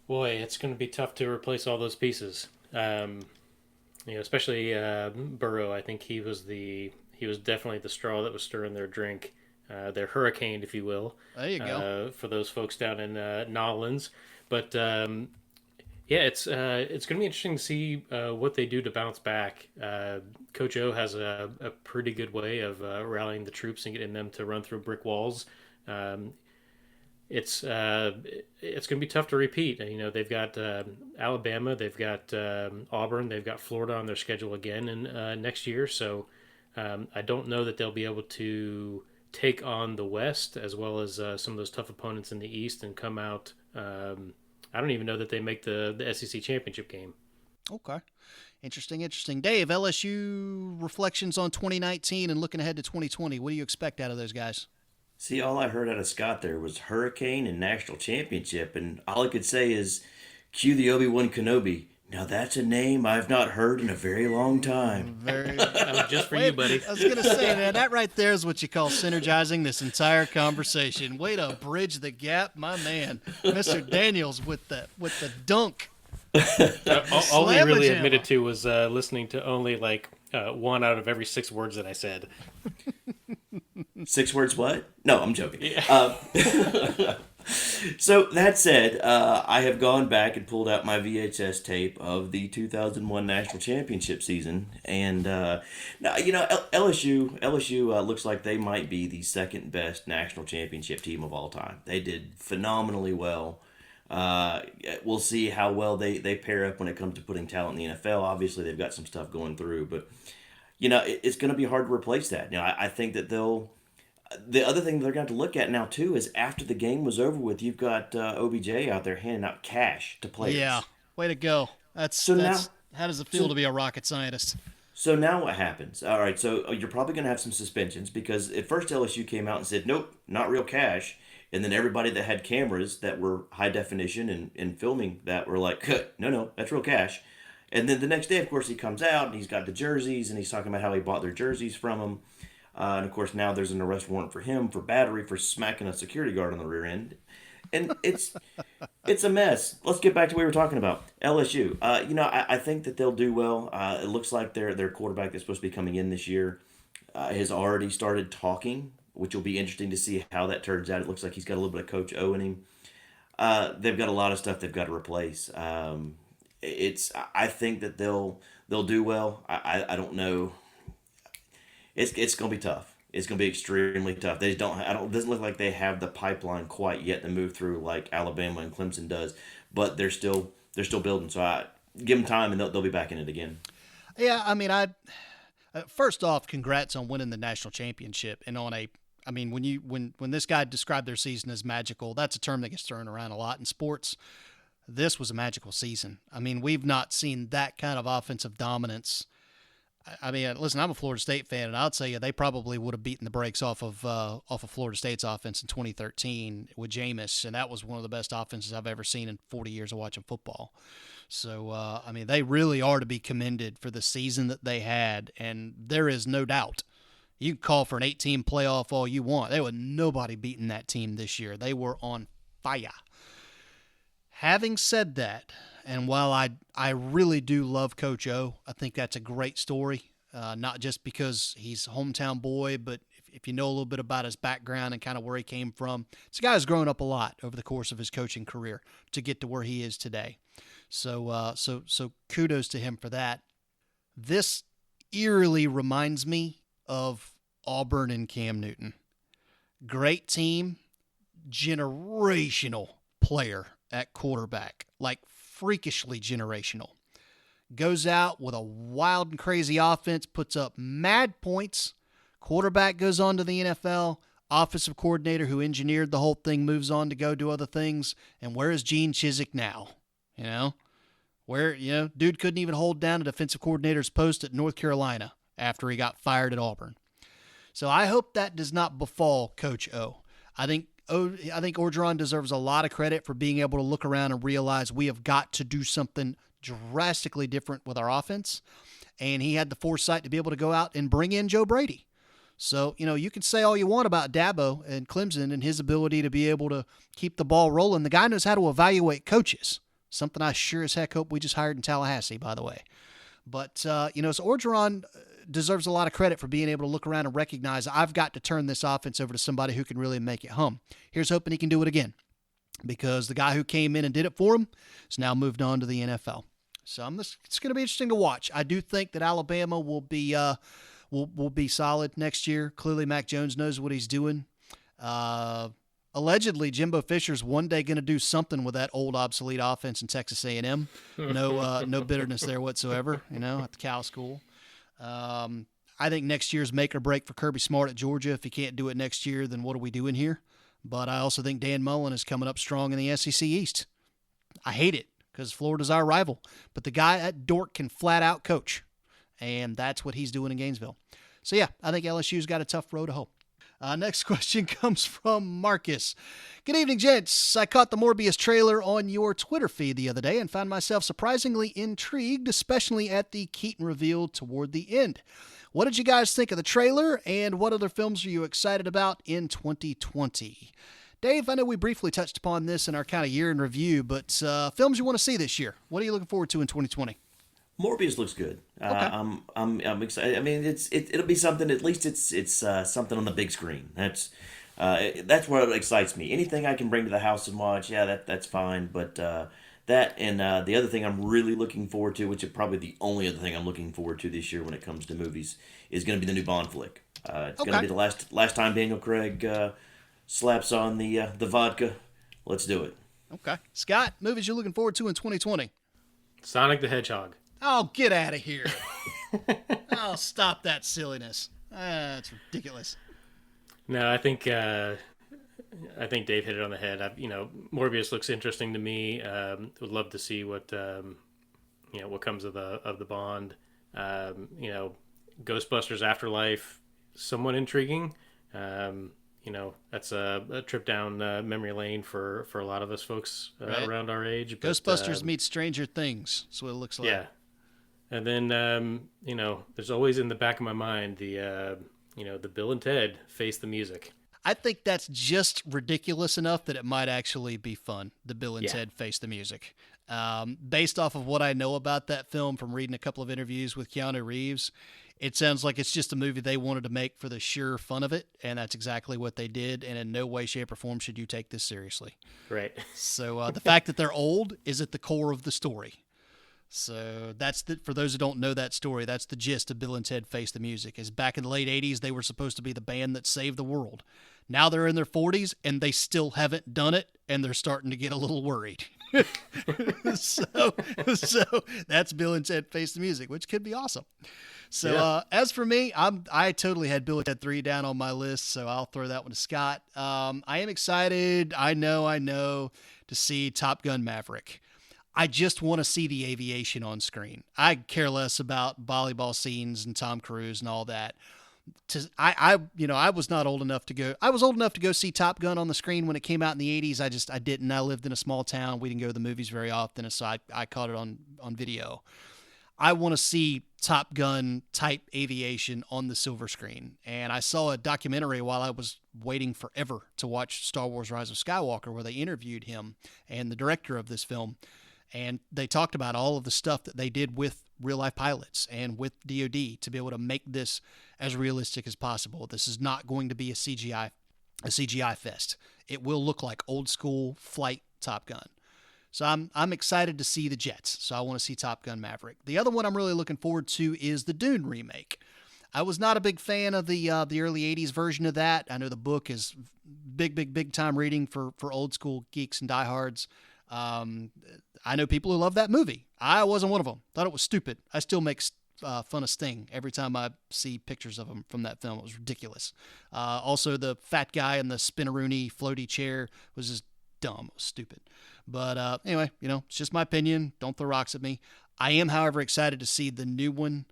Boy, it's going to be tough to replace all those pieces. Especially Burrow. I think he was definitely the straw that was stirring their drink. Their hurricane, if you will. There you go. For those folks down in Nolans. But, it's going to be interesting to see what they do to bounce back. Coach O has a pretty good way of rallying the troops and getting them to run through brick walls. It's going to be tough to repeat. They've got Alabama, they've got Auburn, they've got Florida on their schedule again in next year. So I don't know that they'll be able to take on the West as well as some of those tough opponents in the East and come out. I don't even know that they make the SEC championship game. Okay. Interesting. Dave, LSU reflections on 2019 and looking ahead to 2020. What do you expect out of those guys? See, all I heard out of Scott there was hurricane and national championship, and all I could say is, cue the Obi-Wan Kenobi. Now that's a name I've not heard in a very long time. That was just for you, buddy. I was going to say, man, that right there is what you call synergizing this entire conversation. Way to bridge the gap, my man. Mr. Daniels with the dunk. All he really admitted to was listening to only one out of every 6 words that I said. 6 words what? No, I'm joking. Yeah. So that said, I have gone back and pulled out my VHS tape of the 2001 national championship season, and now LSU looks like they might be the second best national championship team of all time. They did phenomenally well. We'll see how well they pair up when it comes to putting talent in the NFL. Obviously, they've got some stuff going through, but it's going to be hard to replace that. I think that they'll. The other thing they're going to have to look at now too is after the game was over with, you've got OBJ out there handing out cash to players. Yeah, way to go. That's how does it feel to be a rocket scientist? So now what happens? All right, so you're probably going to have some suspensions because at first LSU came out and said, nope, not real cash. And then everybody that had cameras that were high definition and filming that were like, no, that's real cash. And then the next day, of course, he comes out and he's got the jerseys and he's talking about how he bought their jerseys from them. And of course, now there's an arrest warrant for him for battery for smacking a security guard on the rear end. And it's a mess. Let's get back to what we were talking about. LSU. I think that they'll do well. It looks like their quarterback that's supposed to be coming in this year has already started talking, which will be interesting to see how that turns out. It looks like he's got a little bit of Coach O in him. They've got a lot of stuff they've got to replace. I think that they'll do well. I don't know. It's going to be tough. It's going to be extremely tough. They don't. It doesn't look like they have the pipeline quite yet to move through like Alabama and Clemson does. But they're still building. So I give them time, and they'll be back in it again. Yeah, I mean, first off, congrats on winning the national championship. And when this guy described their season as magical, that's a term that gets thrown around a lot in sports. This was a magical season. I mean, we've not seen that kind of offensive dominance. I mean, listen, I'm a Florida State fan, and I'll tell you, they probably would have beaten the brakes off of Florida State's offense in 2013 with Jameis, and that was one of the best offenses I've ever seen in 40 years of watching football. So, they really are to be commended for the season that they had, and there is no doubt. You can call for an 8-team playoff all you want. There was nobody beating that team this year. They were on fire. Having said that, and while I really do love Coach O, I think that's a great story, not just because he's a hometown boy, but if you know a little bit about his background and kind of where he came from, this guy has grown up a lot over the course of his coaching career to get to where he is today. So kudos to him for that. This eerily reminds me of Auburn and Cam Newton. Great team, generational player at quarterback, like freakishly generational. Goes out with a wild and crazy offense, puts up mad points. Quarterback goes on to the NFL. Offensive coordinator who engineered the whole thing moves on to go do other things. And where is Gene Chizik now? Dude couldn't even hold down a defensive coordinator's post at North Carolina after he got fired at Auburn. So I hope that does not befall Coach O. I think Orgeron deserves a lot of credit for being able to look around and realize we have got to do something drastically different with our offense. And he had the foresight to be able to go out and bring in Joe Brady. So, you can say all you want about Dabo and Clemson and his ability to be able to keep the ball rolling. The guy knows how to evaluate coaches, something I sure as heck hope we just hired in Tallahassee, by the way. But, so Orgeron deserves a lot of credit for being able to look around and recognize I've got to turn this offense over to somebody who can really make it hum. Here's hoping he can do it again, because the guy who came in and did it for him has now moved on to the NFL. So it's going to be interesting to watch. I do think that Alabama will be solid next year. Clearly, Mac Jones knows what he's doing. Allegedly, Jimbo Fisher's one day going to do something with that old obsolete offense in Texas A&M. No bitterness there whatsoever. At the Cal school. I think next year's make or break for Kirby Smart at Georgia. If he can't do it next year, then what are we doing here? But I also think Dan Mullen is coming up strong in the SEC East. I hate it because Florida's our rival. But the guy at Dork can flat out coach. And that's what he's doing in Gainesville. So, yeah, I think LSU's got a tough road to hoe. Next question comes from Marcus. Good evening, gents. I caught the Morbius trailer on your Twitter feed the other day and found myself surprisingly intrigued, especially at the Keaton reveal toward the end. What did you guys think of the trailer, and what other films are you excited about in 2020? Dave, I know we briefly touched upon this in our kind of year in review, but films you want to see this year. What are you looking forward to in 2020? Morbius looks good. Okay. I'm excited. I mean, it'll be something. At least it's something on the big screen. That's That's what excites me. Anything I can bring to the house and watch, yeah, that's fine. But that and the other thing I'm really looking forward to, which is probably the only other thing I'm looking forward to this year when it comes to movies, is going to be the new Bond flick. It's going to Okay. be the last time Daniel Craig slaps on the vodka. Let's do it. Okay. Scott, movies you're looking forward to in 2020? Sonic the Hedgehog. Oh, get out of here. Oh, stop that silliness. That's ridiculous. No, I think Dave hit it on the head. Morbius looks interesting to me. Would love to see what what comes of the Bond. Ghostbusters Afterlife, somewhat intriguing. That's a trip down memory lane for a lot of us folks Right. around our age. But, Ghostbusters meets Stranger Things. That's what it looks like. yeah. And then there's always in the back of my mind the Bill and Ted Face the Music. I think that's just ridiculous enough that it might actually be fun. The Bill and Yeah. Ted Face the Music. Based off of what I know about that film from reading a couple of interviews with Keanu Reeves, it sounds like it's just a movie they wanted to make for the sheer fun of it, and that's exactly what they did, and in no way, shape, or form should you take this seriously. Right. So the fact that they're old is at the core of the story. So for those who don't know that story, that's the gist of Bill and Ted Face the Music. Is back in the late 80s, they were supposed to be the band that saved the world. Now they're in their 40s, and they still haven't done it, and they're starting to get a little worried. so that's Bill and Ted Face the Music, which could be awesome. So Yeah. as for me, I totally had Bill and Ted 3 down on my list, so I'll throw that one to Scott. I am excited, I know, to see Top Gun Maverick. I just want to see the aviation on screen. I care less about volleyball scenes and Tom Cruise and all that. I was not old enough to go. I was old enough to go see Top Gun on the screen when it came out in the 80s. I didn't. I lived in a small town. We didn't go to the movies very often, so I caught it on video. I want to see Top Gun type aviation on the silver screen. And I saw a documentary while I was waiting forever to watch Star Wars Rise of Skywalker where they interviewed him and the director of this film. And they talked about all of the stuff that they did with real life pilots and with DoD to be able to make this as realistic as possible. This is not going to be a CGI fest. It will look like old school flight Top Gun. So I'm excited to see the jets. So I want to see Top Gun Maverick. The other one I'm really looking forward to is the Dune remake. I was not a big fan of the early 80s version of that. I know the book is big time reading for old school geeks and diehards. I know people who love that movie. I wasn't one of them. Thought it was stupid. I still make fun of Sting every time I see pictures of him from that film. It was ridiculous. Also, the fat guy in the spinneroonie floaty chair was just dumb. It was stupid. But anyway, it's just my opinion. Don't throw rocks at me. I am, however, excited to see the new one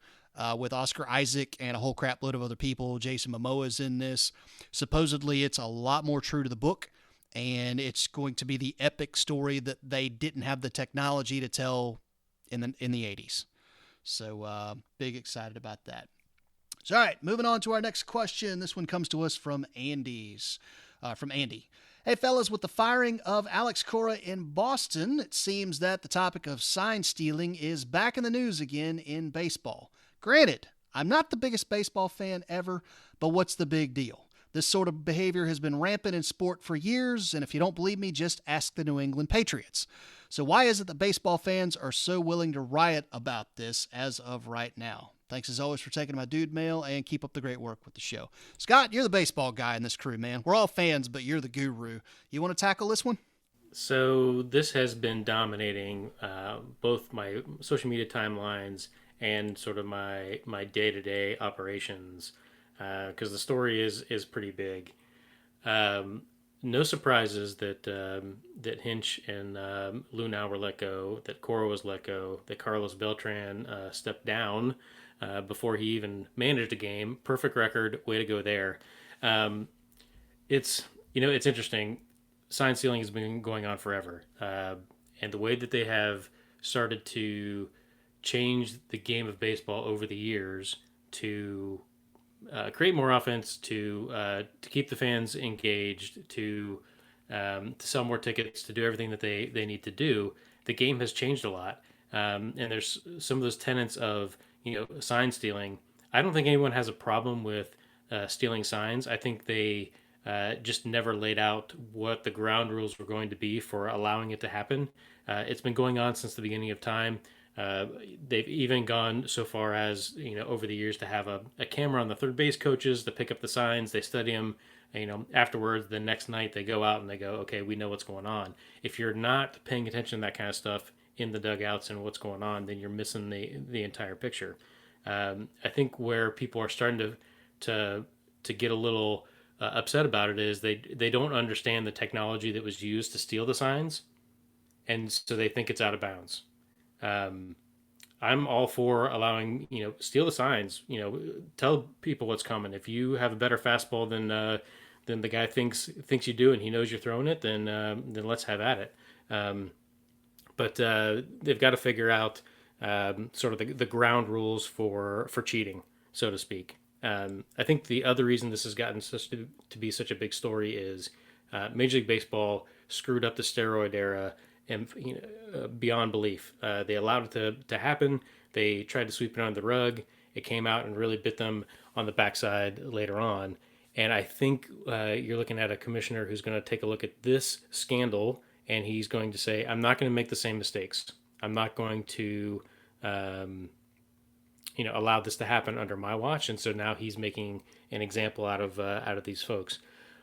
with Oscar Isaac and a whole crap load of other people. Jason Momoa's in this. Supposedly, it's a lot more true to the book. And it's going to be the epic story that they didn't have the technology to tell in the 80s. So big excited about that. So, all right, moving on to our next question. This one comes to us from Andy. Hey, fellas, with the firing of Alex Cora in Boston, it seems that the topic of sign stealing is back in the news again in baseball. Granted, I'm not the biggest baseball fan ever, but what's the big deal? This sort of behavior has been rampant in sport for years, and if you don't believe me, just ask the New England Patriots. So why is it that baseball fans are so willing to riot about this as of right now? Thanks as always for taking my dude mail, and keep up the great work with the show. Scott, you're the baseball guy in this crew, man. We're all fans, but you're the guru. You want to tackle this one? So this has been dominating both my social media timelines and sort of my day-to-day operations. Because the story is pretty big. No surprises that Hinch and Lunau were let go, that Cora was let go, that Carlos Beltran stepped down before he even managed a game. Perfect record, way to go there. It's interesting. Sign stealing has been going on forever, and the way that they have started to change the game of baseball over the years to create more offense, to keep the fans engaged, to sell more tickets, to do everything that they need to do. The game has changed a lot, and there's some of those tenets of sign stealing. I don't think anyone has a problem with stealing signs. I think they just never laid out what the ground rules were going to be for allowing it to happen. It's been going on since the beginning of time. They've even gone so far as, over the years to have a camera on the third base coaches to pick up the signs. They study them. Afterwards, the next night they go out and they go, okay, we know what's going on. If you're not paying attention to that kind of stuff in the dugouts and what's going on, then you're missing the entire picture. I think where people are starting to get a little upset about it is they don't understand the technology that was used to steal the signs, and so they think it's out of bounds. I'm all for allowing, steal the signs, tell people what's coming. If you have a better fastball than the guy thinks you do, and he knows you're throwing it, then let's have at it. But they've got to figure out sort of the ground rules for cheating, so to speak. I think the other reason this has gotten to be such a big story is Major League Baseball screwed up the steroid era and beyond belief. They allowed it to happen. They tried to sweep it under the rug. It came out and really bit them on the backside later on. And I think you're looking at a commissioner who's going to take a look at this scandal, and he's going to say, I'm not going to make the same mistakes. I'm not going to allow this to happen under my watch. And so now he's making an example out of these folks.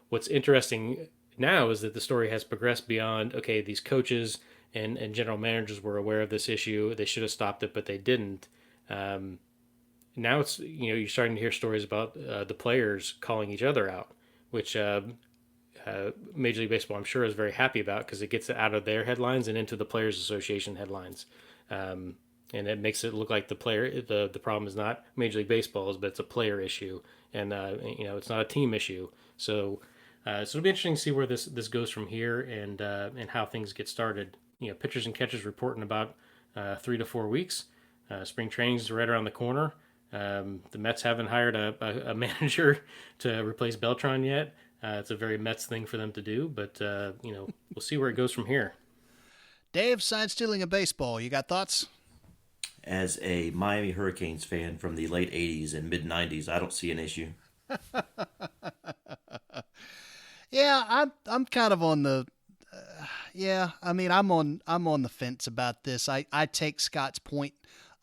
What's interesting now is that the story has progressed beyond, okay, these coaches and general managers were aware of this issue. They should have stopped it, but they didn't. Now it's, you're starting to hear stories about the players calling each other out, which Major League Baseball, I'm sure, is very happy about, because it gets it out of their headlines and into the Players Association headlines. And it makes it look like the problem is not Major League Baseball's, but it's a player issue, and it's not a team issue. So it'll be interesting to see where this goes from here, and how things get started. Pitchers and catchers reporting about 3 to 4 weeks. Spring training's right around the corner. The Mets haven't hired a manager to replace Beltran yet. It's a very Mets thing for them to do, but we'll see where it goes from here. Dave, sign stealing in baseball. You got thoughts? As a Miami Hurricanes fan from the late 80s and mid 90s, I don't see an issue. Yeah, I'm kind of on the I'm on the fence about this. I take Scott's point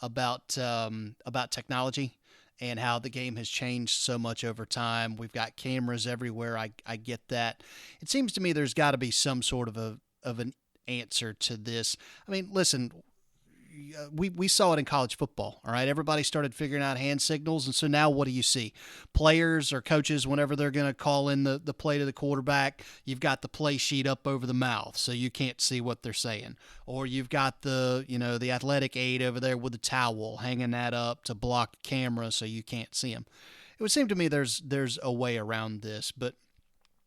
about technology and how the game has changed so much over time. We've got cameras everywhere. I get that. It seems to me there's got to be some sort of an answer to this. I mean, listen, we saw it in college football. All right, everybody started figuring out hand signals, and so now what do you see? Players or coaches, whenever they're going to call in the play to the quarterback, you've got the play sheet up over the mouth, so you can't see what they're saying, or you've got the athletic aid over there with the towel, hanging that up to block the camera so you can't see them. It would seem to me there's a way around this, but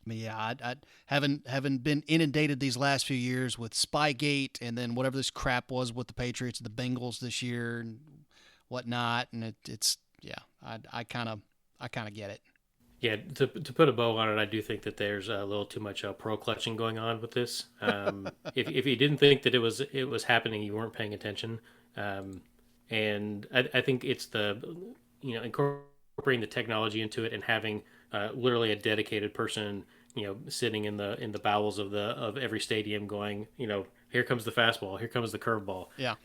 yeah, I haven't been inundated these last few years with Spygate, and then whatever this crap was with the Patriots and the Bengals this year and whatnot, and I kind of get it. Yeah, to put a bow on it, I do think that there's a little too much pro clutching going on with this. If you didn't think that it was happening, you weren't paying attention. And I think it's incorporating the technology into it and having literally a dedicated person, sitting in the bowels of every stadium going, here comes the fastball, here comes the curveball. Yeah.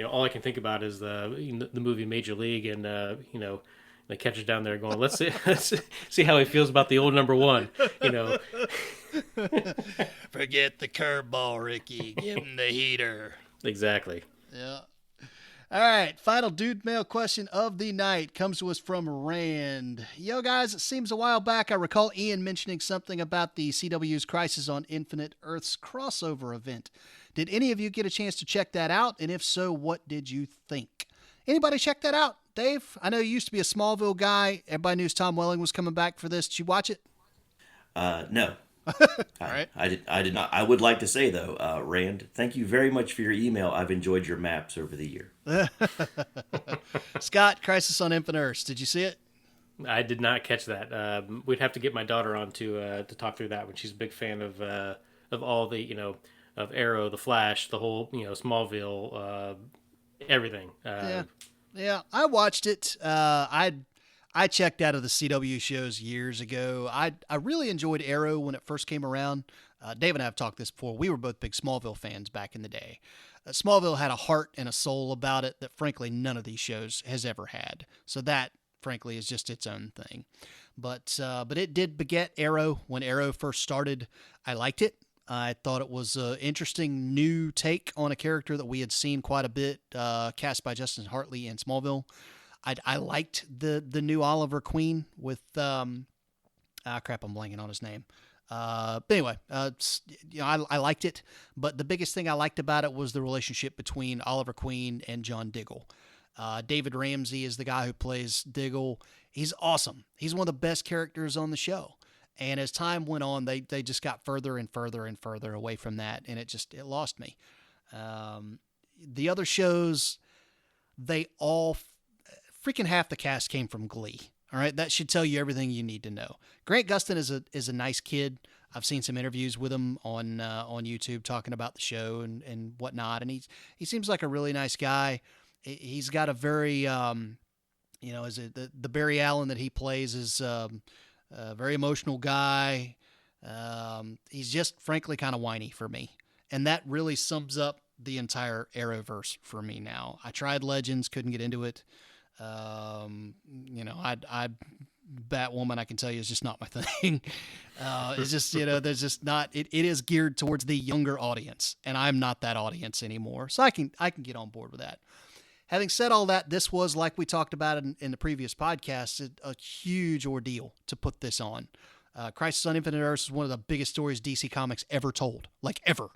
All I can think about is the movie Major League, and the catcher's down there going, let's see how he feels about the old number one. Forget the curveball, Ricky. Give him the heater. Exactly. Yeah. All right, final dude mail question of the night comes to us from Rand. Yo, guys, it seems a while back I recall Ian mentioning something about the CW's Crisis on Infinite Earths crossover event. Did any of you get a chance to check that out? And if so, what did you think? Anybody check that out? Dave, I know you used to be a Smallville guy. Everybody knew Tom Welling was coming back for this. Did you watch it? No. All right. I did not. I would like to say, though, Rand, thank you very much for your email. I've enjoyed your maps over the year. Scott, Crisis on Infinite Earths. Did you see it? I did not catch that. We'd have to get my daughter on to talk through that one. She's a big fan of all the of Arrow, the Flash, the whole Smallville, everything. Yeah, I watched it. I I checked out of the CW shows years ago. I really enjoyed Arrow when it first came around. Dave and I have talked this before. We were both big Smallville fans back in the day. Smallville had a heart and a soul about it that, frankly, none of these shows has ever had. So that, frankly, is just its own thing. But it did beget Arrow. When Arrow first started, I liked it. I thought it was an interesting new take on a character that we had seen quite a bit, cast by Justin Hartley in Smallville. I liked the new Oliver Queen with I'm blanking on his name. But anyway, I liked it. But the biggest thing I liked about it was the relationship between Oliver Queen and John Diggle. David Ramsey is the guy who plays Diggle. He's awesome. He's one of the best characters on the show. And as time went on, they just got further and further and further away from that, and it lost me. The other shows, they all freaking half the cast came from Glee. All right, that should tell you everything you need to know. Grant Gustin is a nice kid. I've seen some interviews with him on YouTube talking about the show and whatnot, and he seems like a really nice guy. He's got a very the Barry Allen that he plays is a very emotional guy. He's just frankly kind of whiny for me, and that really sums up the entire Arrowverse for me now. I tried Legends, couldn't get into it. Batwoman, I can tell you, is just not my thing. It's just, there's just not, it is geared towards the younger audience, and I'm not that audience anymore. So I can get on board with that. Having said all that, this was, like we talked about in the previous podcast, a huge ordeal to put this on. Crisis on Infinite Earths is one of the biggest stories DC Comics ever told, like ever.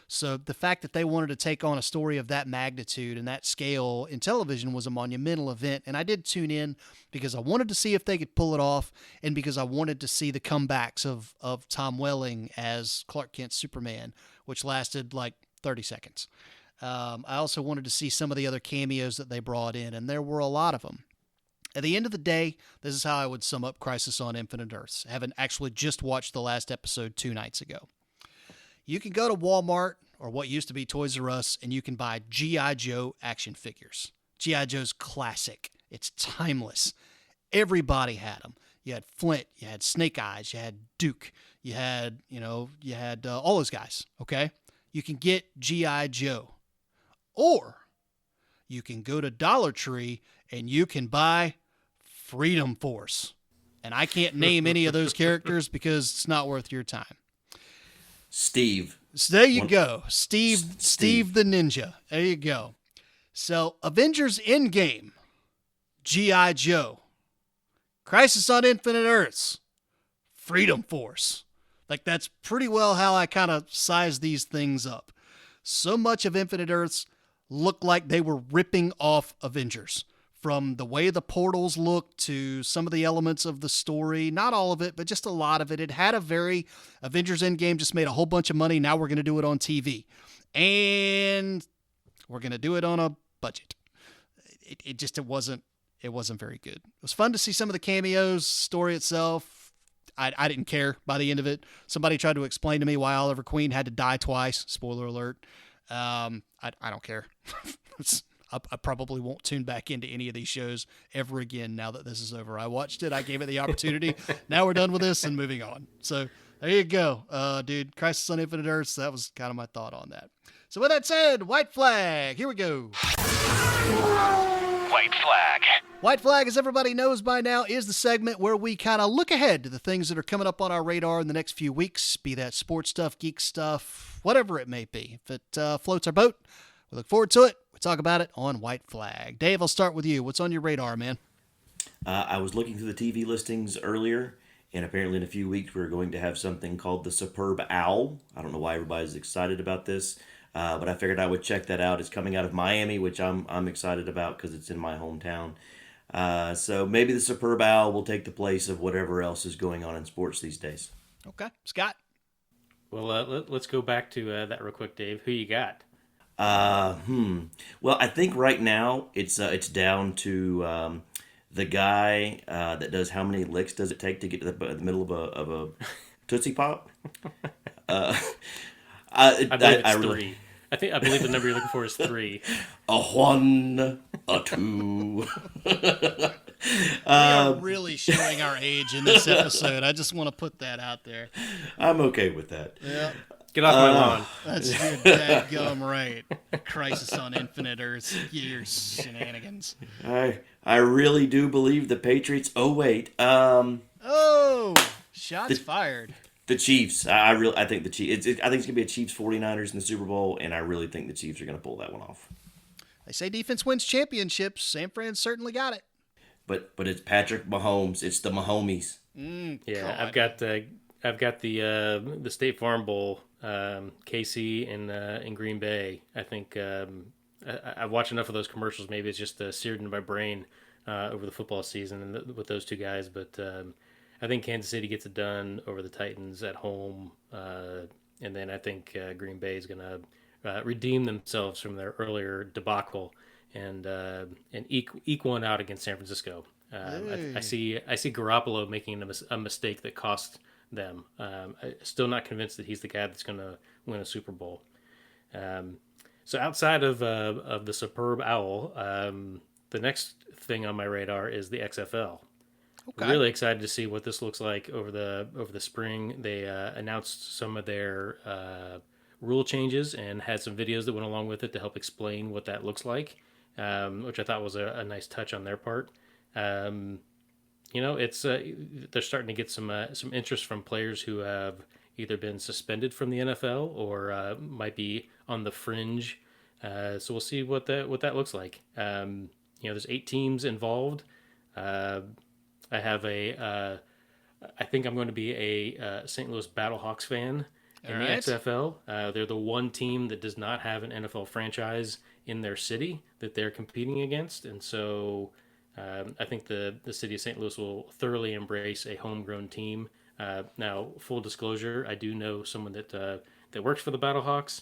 So the fact that they wanted to take on a story of that magnitude and that scale in television was a monumental event. And I did tune in because I wanted to see if they could pull it off, and because I wanted to see the comebacks of Tom Welling as Clark Kent's Superman, which lasted like 30 seconds. I also wanted to see some of the other cameos that they brought in, and there were a lot of them. At the end of the day, this is how I would sum up Crisis on Infinite Earths, having actually just watched the last episode 2 nights ago. You can go to Walmart or what used to be Toys R Us, and you can buy G.I. Joe action figures. G.I. Joe's classic. It's timeless. Everybody had them. You had Flint, you had Snake Eyes, you had Duke, you had all those guys, okay? You can get G.I. Joe. Or you can go to Dollar Tree and you can buy Freedom Force. And I can't name any of those characters because it's not worth your time. Steve. So there you go. Steve the Ninja. There you go. So Avengers Endgame, G.I. Joe, Crisis on Infinite Earths, Freedom Force. Like, that's pretty well how I kind of size these things up. So much of Infinite Earths looked like they were ripping off Avengers. From the way the portals looked to some of the elements of the story, not all of it, but just a lot of it. It had a very Avengers Endgame just made a whole bunch of money. Now we're going to do it on TV. And we're going to do it on a budget. It wasn't very good. It was fun to see some of the cameos, story itself. I didn't care by the end of it. Somebody tried to explain to me why Oliver Queen had to die twice. Spoiler alert. I don't care. I probably won't tune back into any of these shows ever again now that this is over. I watched it. I gave it the opportunity. Now we're done with this and moving on. So there you go. Dude, Crisis on Infinite Earths, that was kind of my thought on that. So with that said, White Flag. Here we go. White flag. White Flag, as everybody knows by now, is the segment where we kind of look ahead to the things that are coming up on our radar in the next few weeks, be that sports stuff, geek stuff, whatever it may be. If it floats our boat, we look forward to it. We talk about it on White Flag. Dave, I'll start with you. What's on your radar, man? I was looking through the TV listings earlier, and apparently in a few weeks we're going to have something called the Superb Owl. I don't know why everybody's excited about this, but I figured I would check that out. It's coming out of Miami, which I'm excited about because it's in my hometown. So maybe the Superb Owl will take the place of whatever else is going on in sports these days. Okay. Scott? Well, let's go back to that real quick, Dave. Who you got? Well, I think right now it's down to the guy that does how many licks does it take to get to the middle of a Tootsie Pop. I believe it's really, 3. I believe the number you're looking for is 3. A 1, a 2. We are really showing our age in this episode. I just want to put that out there. I'm okay with that. Yeah. Get off my lawn. That's your dadgum right. Crisis on Infinite Earth years shenanigans. I really do believe the Patriots. Oh wait, Oh, shots fired. the Chiefs. I think the Chiefs. I think it's gonna be a Chiefs 49ers in the Super Bowl, and I really think the Chiefs are gonna pull that one off. They say defense wins championships. San Fran certainly got it. But it's Patrick Mahomes. It's the Mahomies. Yeah, I've got the State Farm Bowl, KC in Green Bay. I think I've watched enough of those commercials. Maybe it's just seared into my brain over the football season and with those two guys. But I think Kansas City gets it done over the Titans at home, and then I think Green Bay is going to redeem themselves from their earlier debacle and eke one out against San Francisco. I see Garoppolo making a mistake that cost them. I'm still not convinced that he's the guy that's going to win a Super Bowl. So outside of the superb owl, the next thing on my radar is the XFL. Okay. Really excited to see what this looks like over the spring. They announced some of their rule changes and had some videos that went along with it to help explain what that looks like, which I thought was a nice touch on their part. It's they're starting to get some interest from players who have either been suspended from the NFL or might be on the fringe. So we'll see what that looks like. There's 8 teams involved. I have I think I'm going to be a St. Louis Battlehawks fan in the XFL. They're the one team that does not have an NFL franchise in their city that they're competing against, and so I think the city of St. Louis will thoroughly embrace a homegrown team. Now, full disclosure, I do know someone that works for the Battlehawks.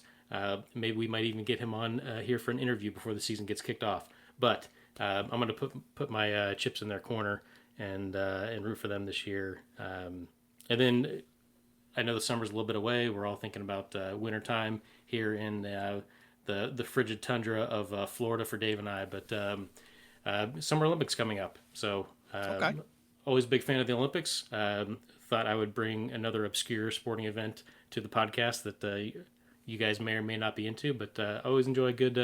Maybe we might even get him on here for an interview before the season gets kicked off. But I'm going to put my chips in their corner and root for them this year. And then I know the summer's a little bit away. We're all thinking about wintertime here in the frigid tundra of Florida for Dave and I. But Summer Olympics coming up. So always a big fan of the Olympics. Thought I would bring another obscure sporting event to the podcast that you guys may or may not be into, but I always enjoy a good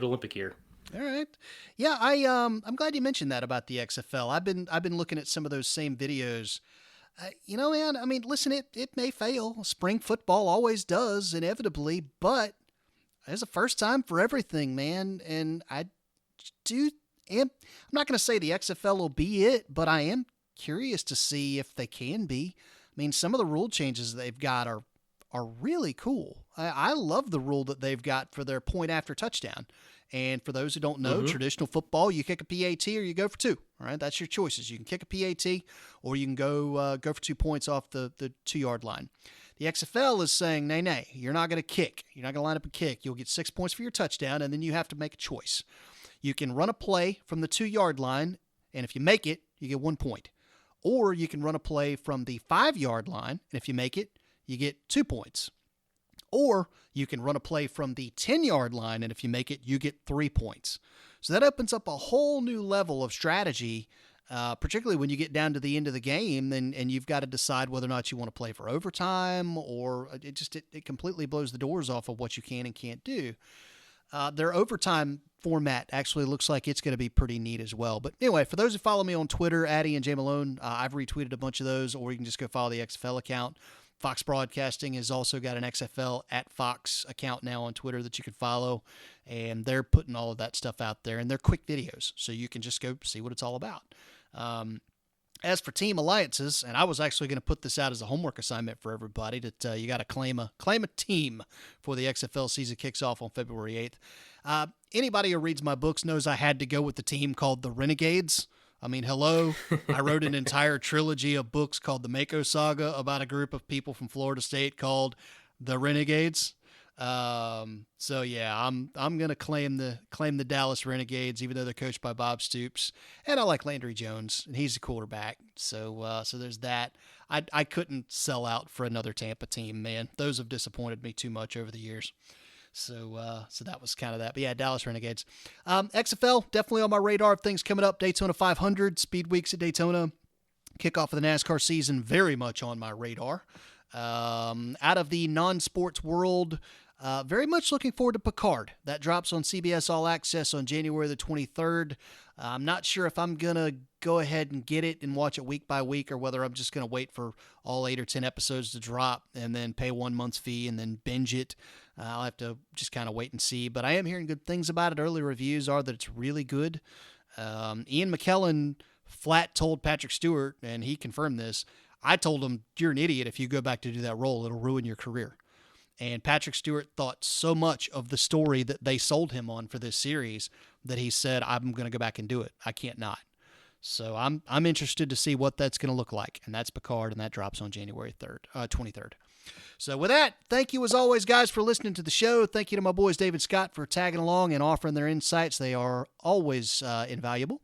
Olympic year. All right. Yeah, I'm glad you mentioned that about the XFL. I've been looking at some of those same videos. Man, I mean, listen, it may fail. Spring football always does, inevitably, but it's a first time for everything, man. And I'm not going to say the XFL will be it, but I am curious to see if they can be. I mean, some of the rule changes they've got are really cool. I love the rule that they've got for their point after touchdown. And for those who don't know, traditional football, you kick a PAT or you go for 2. All right, that's your choices. You can kick a PAT or you can go for 2 points off the 2-yard line. The XFL is saying, nay, you're not going to kick. You're not going to line up and kick. You'll get 6 points for your touchdown, and then you have to make a choice. You can run a play from the 2-yard line, and if you make it, you get 1 point. Or you can run a play from the 5-yard line, and if you make it, you get 2 points. Or you can run a play from the 10-yard line, and if you make it, you get 3 points. So that opens up a whole new level of strategy, particularly when you get down to the end of the game and you've got to decide whether or not you want to play for overtime, or it completely blows the doors off of what you can and can't do. Their overtime format actually looks like it's going to be pretty neat as well. But anyway, for those who follow me on Twitter, Addy and Jay Malone, I've retweeted a bunch of those, or you can just go follow the XFL account. Fox Broadcasting has also got an XFL at Fox account now on Twitter that you can follow, and they're putting all of that stuff out there, and they're quick videos, so you can just go see what it's all about. As for team alliances, and I was actually going to put this out as a homework assignment for everybody, that you got to claim a team for the XFL season kicks off on February 8th. Anybody who reads my books knows I had to go with the team called the Renegades. I mean, hello, I wrote an entire trilogy of books called the Mako Saga about a group of people from Florida State called the Renegades. So yeah, I'm going to claim the Dallas Renegades, even though they're coached by Bob Stoops. And I like Landry Jones, and he's a quarterback. So there's that. I couldn't sell out for another Tampa team, man. Those have disappointed me too much over the years. So that was kind of that. But yeah, Dallas Renegades. XFL, definitely on my radar of things coming up. Daytona 500, Speed Weeks at Daytona. Kickoff of the NASCAR season, very much on my radar. Out of the non-sports world, very much looking forward to Picard. That drops on CBS All Access on January the 23rd. I'm not sure if I'm going to go ahead and get it and watch it week by week, or whether I'm just going to wait for all 8 or 10 episodes to drop and then pay 1 month's fee and then binge it. I'll have to just kind of wait and see. But I am hearing good things about it. Early reviews are that it's really good. Ian McKellen flat told Patrick Stewart, and he confirmed this, I told him, you're an idiot if you go back to do that role. It'll ruin your career. And Patrick Stewart thought so much of the story that they sold him on for this series that he said, I'm going to go back and do it. I can't not. So I'm interested to see what that's going to look like. And that's Picard, and that drops on January 23rd. So with that, thank you as always, guys, for listening to the show. Thank you to my boys David Scott for tagging along and offering their insights. They are always invaluable.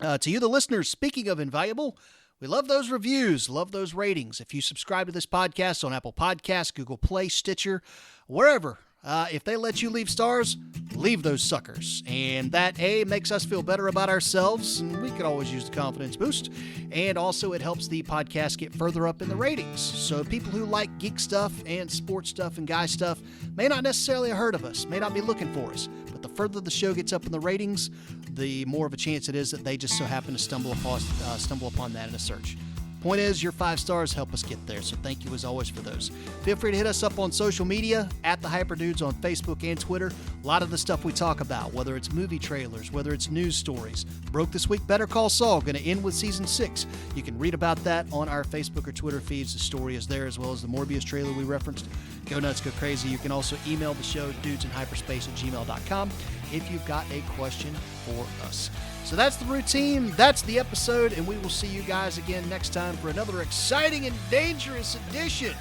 To you, the listeners, speaking of invaluable, we love those reviews, love those ratings. If you subscribe to this podcast on Apple Podcasts, Google Play, Stitcher, wherever, if they let you leave stars, leave those suckers. And that, A, makes us feel better about ourselves, and we could always use the confidence boost. And also, it helps the podcast get further up in the ratings. So people who like geek stuff and sports stuff and guy stuff may not necessarily have heard of us, may not be looking for us. But the further the show gets up in the ratings, the more of a chance it is that they just so happen to stumble upon that in a search. Point is, your 5 stars help us get there, so thank you as always for those. Feel free to hit us up on social media, at the Hyperdudes on Facebook and Twitter. A lot of the stuff we talk about, whether it's movie trailers, whether it's news stories. Broke this week, Better Call Saul, going to end with season 6. You can read about that on our Facebook or Twitter feeds. The story is there, as well as the Morbius trailer we referenced. Go nuts, go crazy. You can also email the show, dudesinhyperspace@gmail.com, if you've got a question for us. So that's the routine, that's the episode, and we will see you guys again next time for another exciting and dangerous edition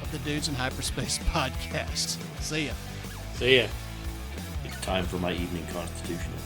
of the Dudes in Hyperspace podcast. See ya. See ya. It's time for my evening constitutional.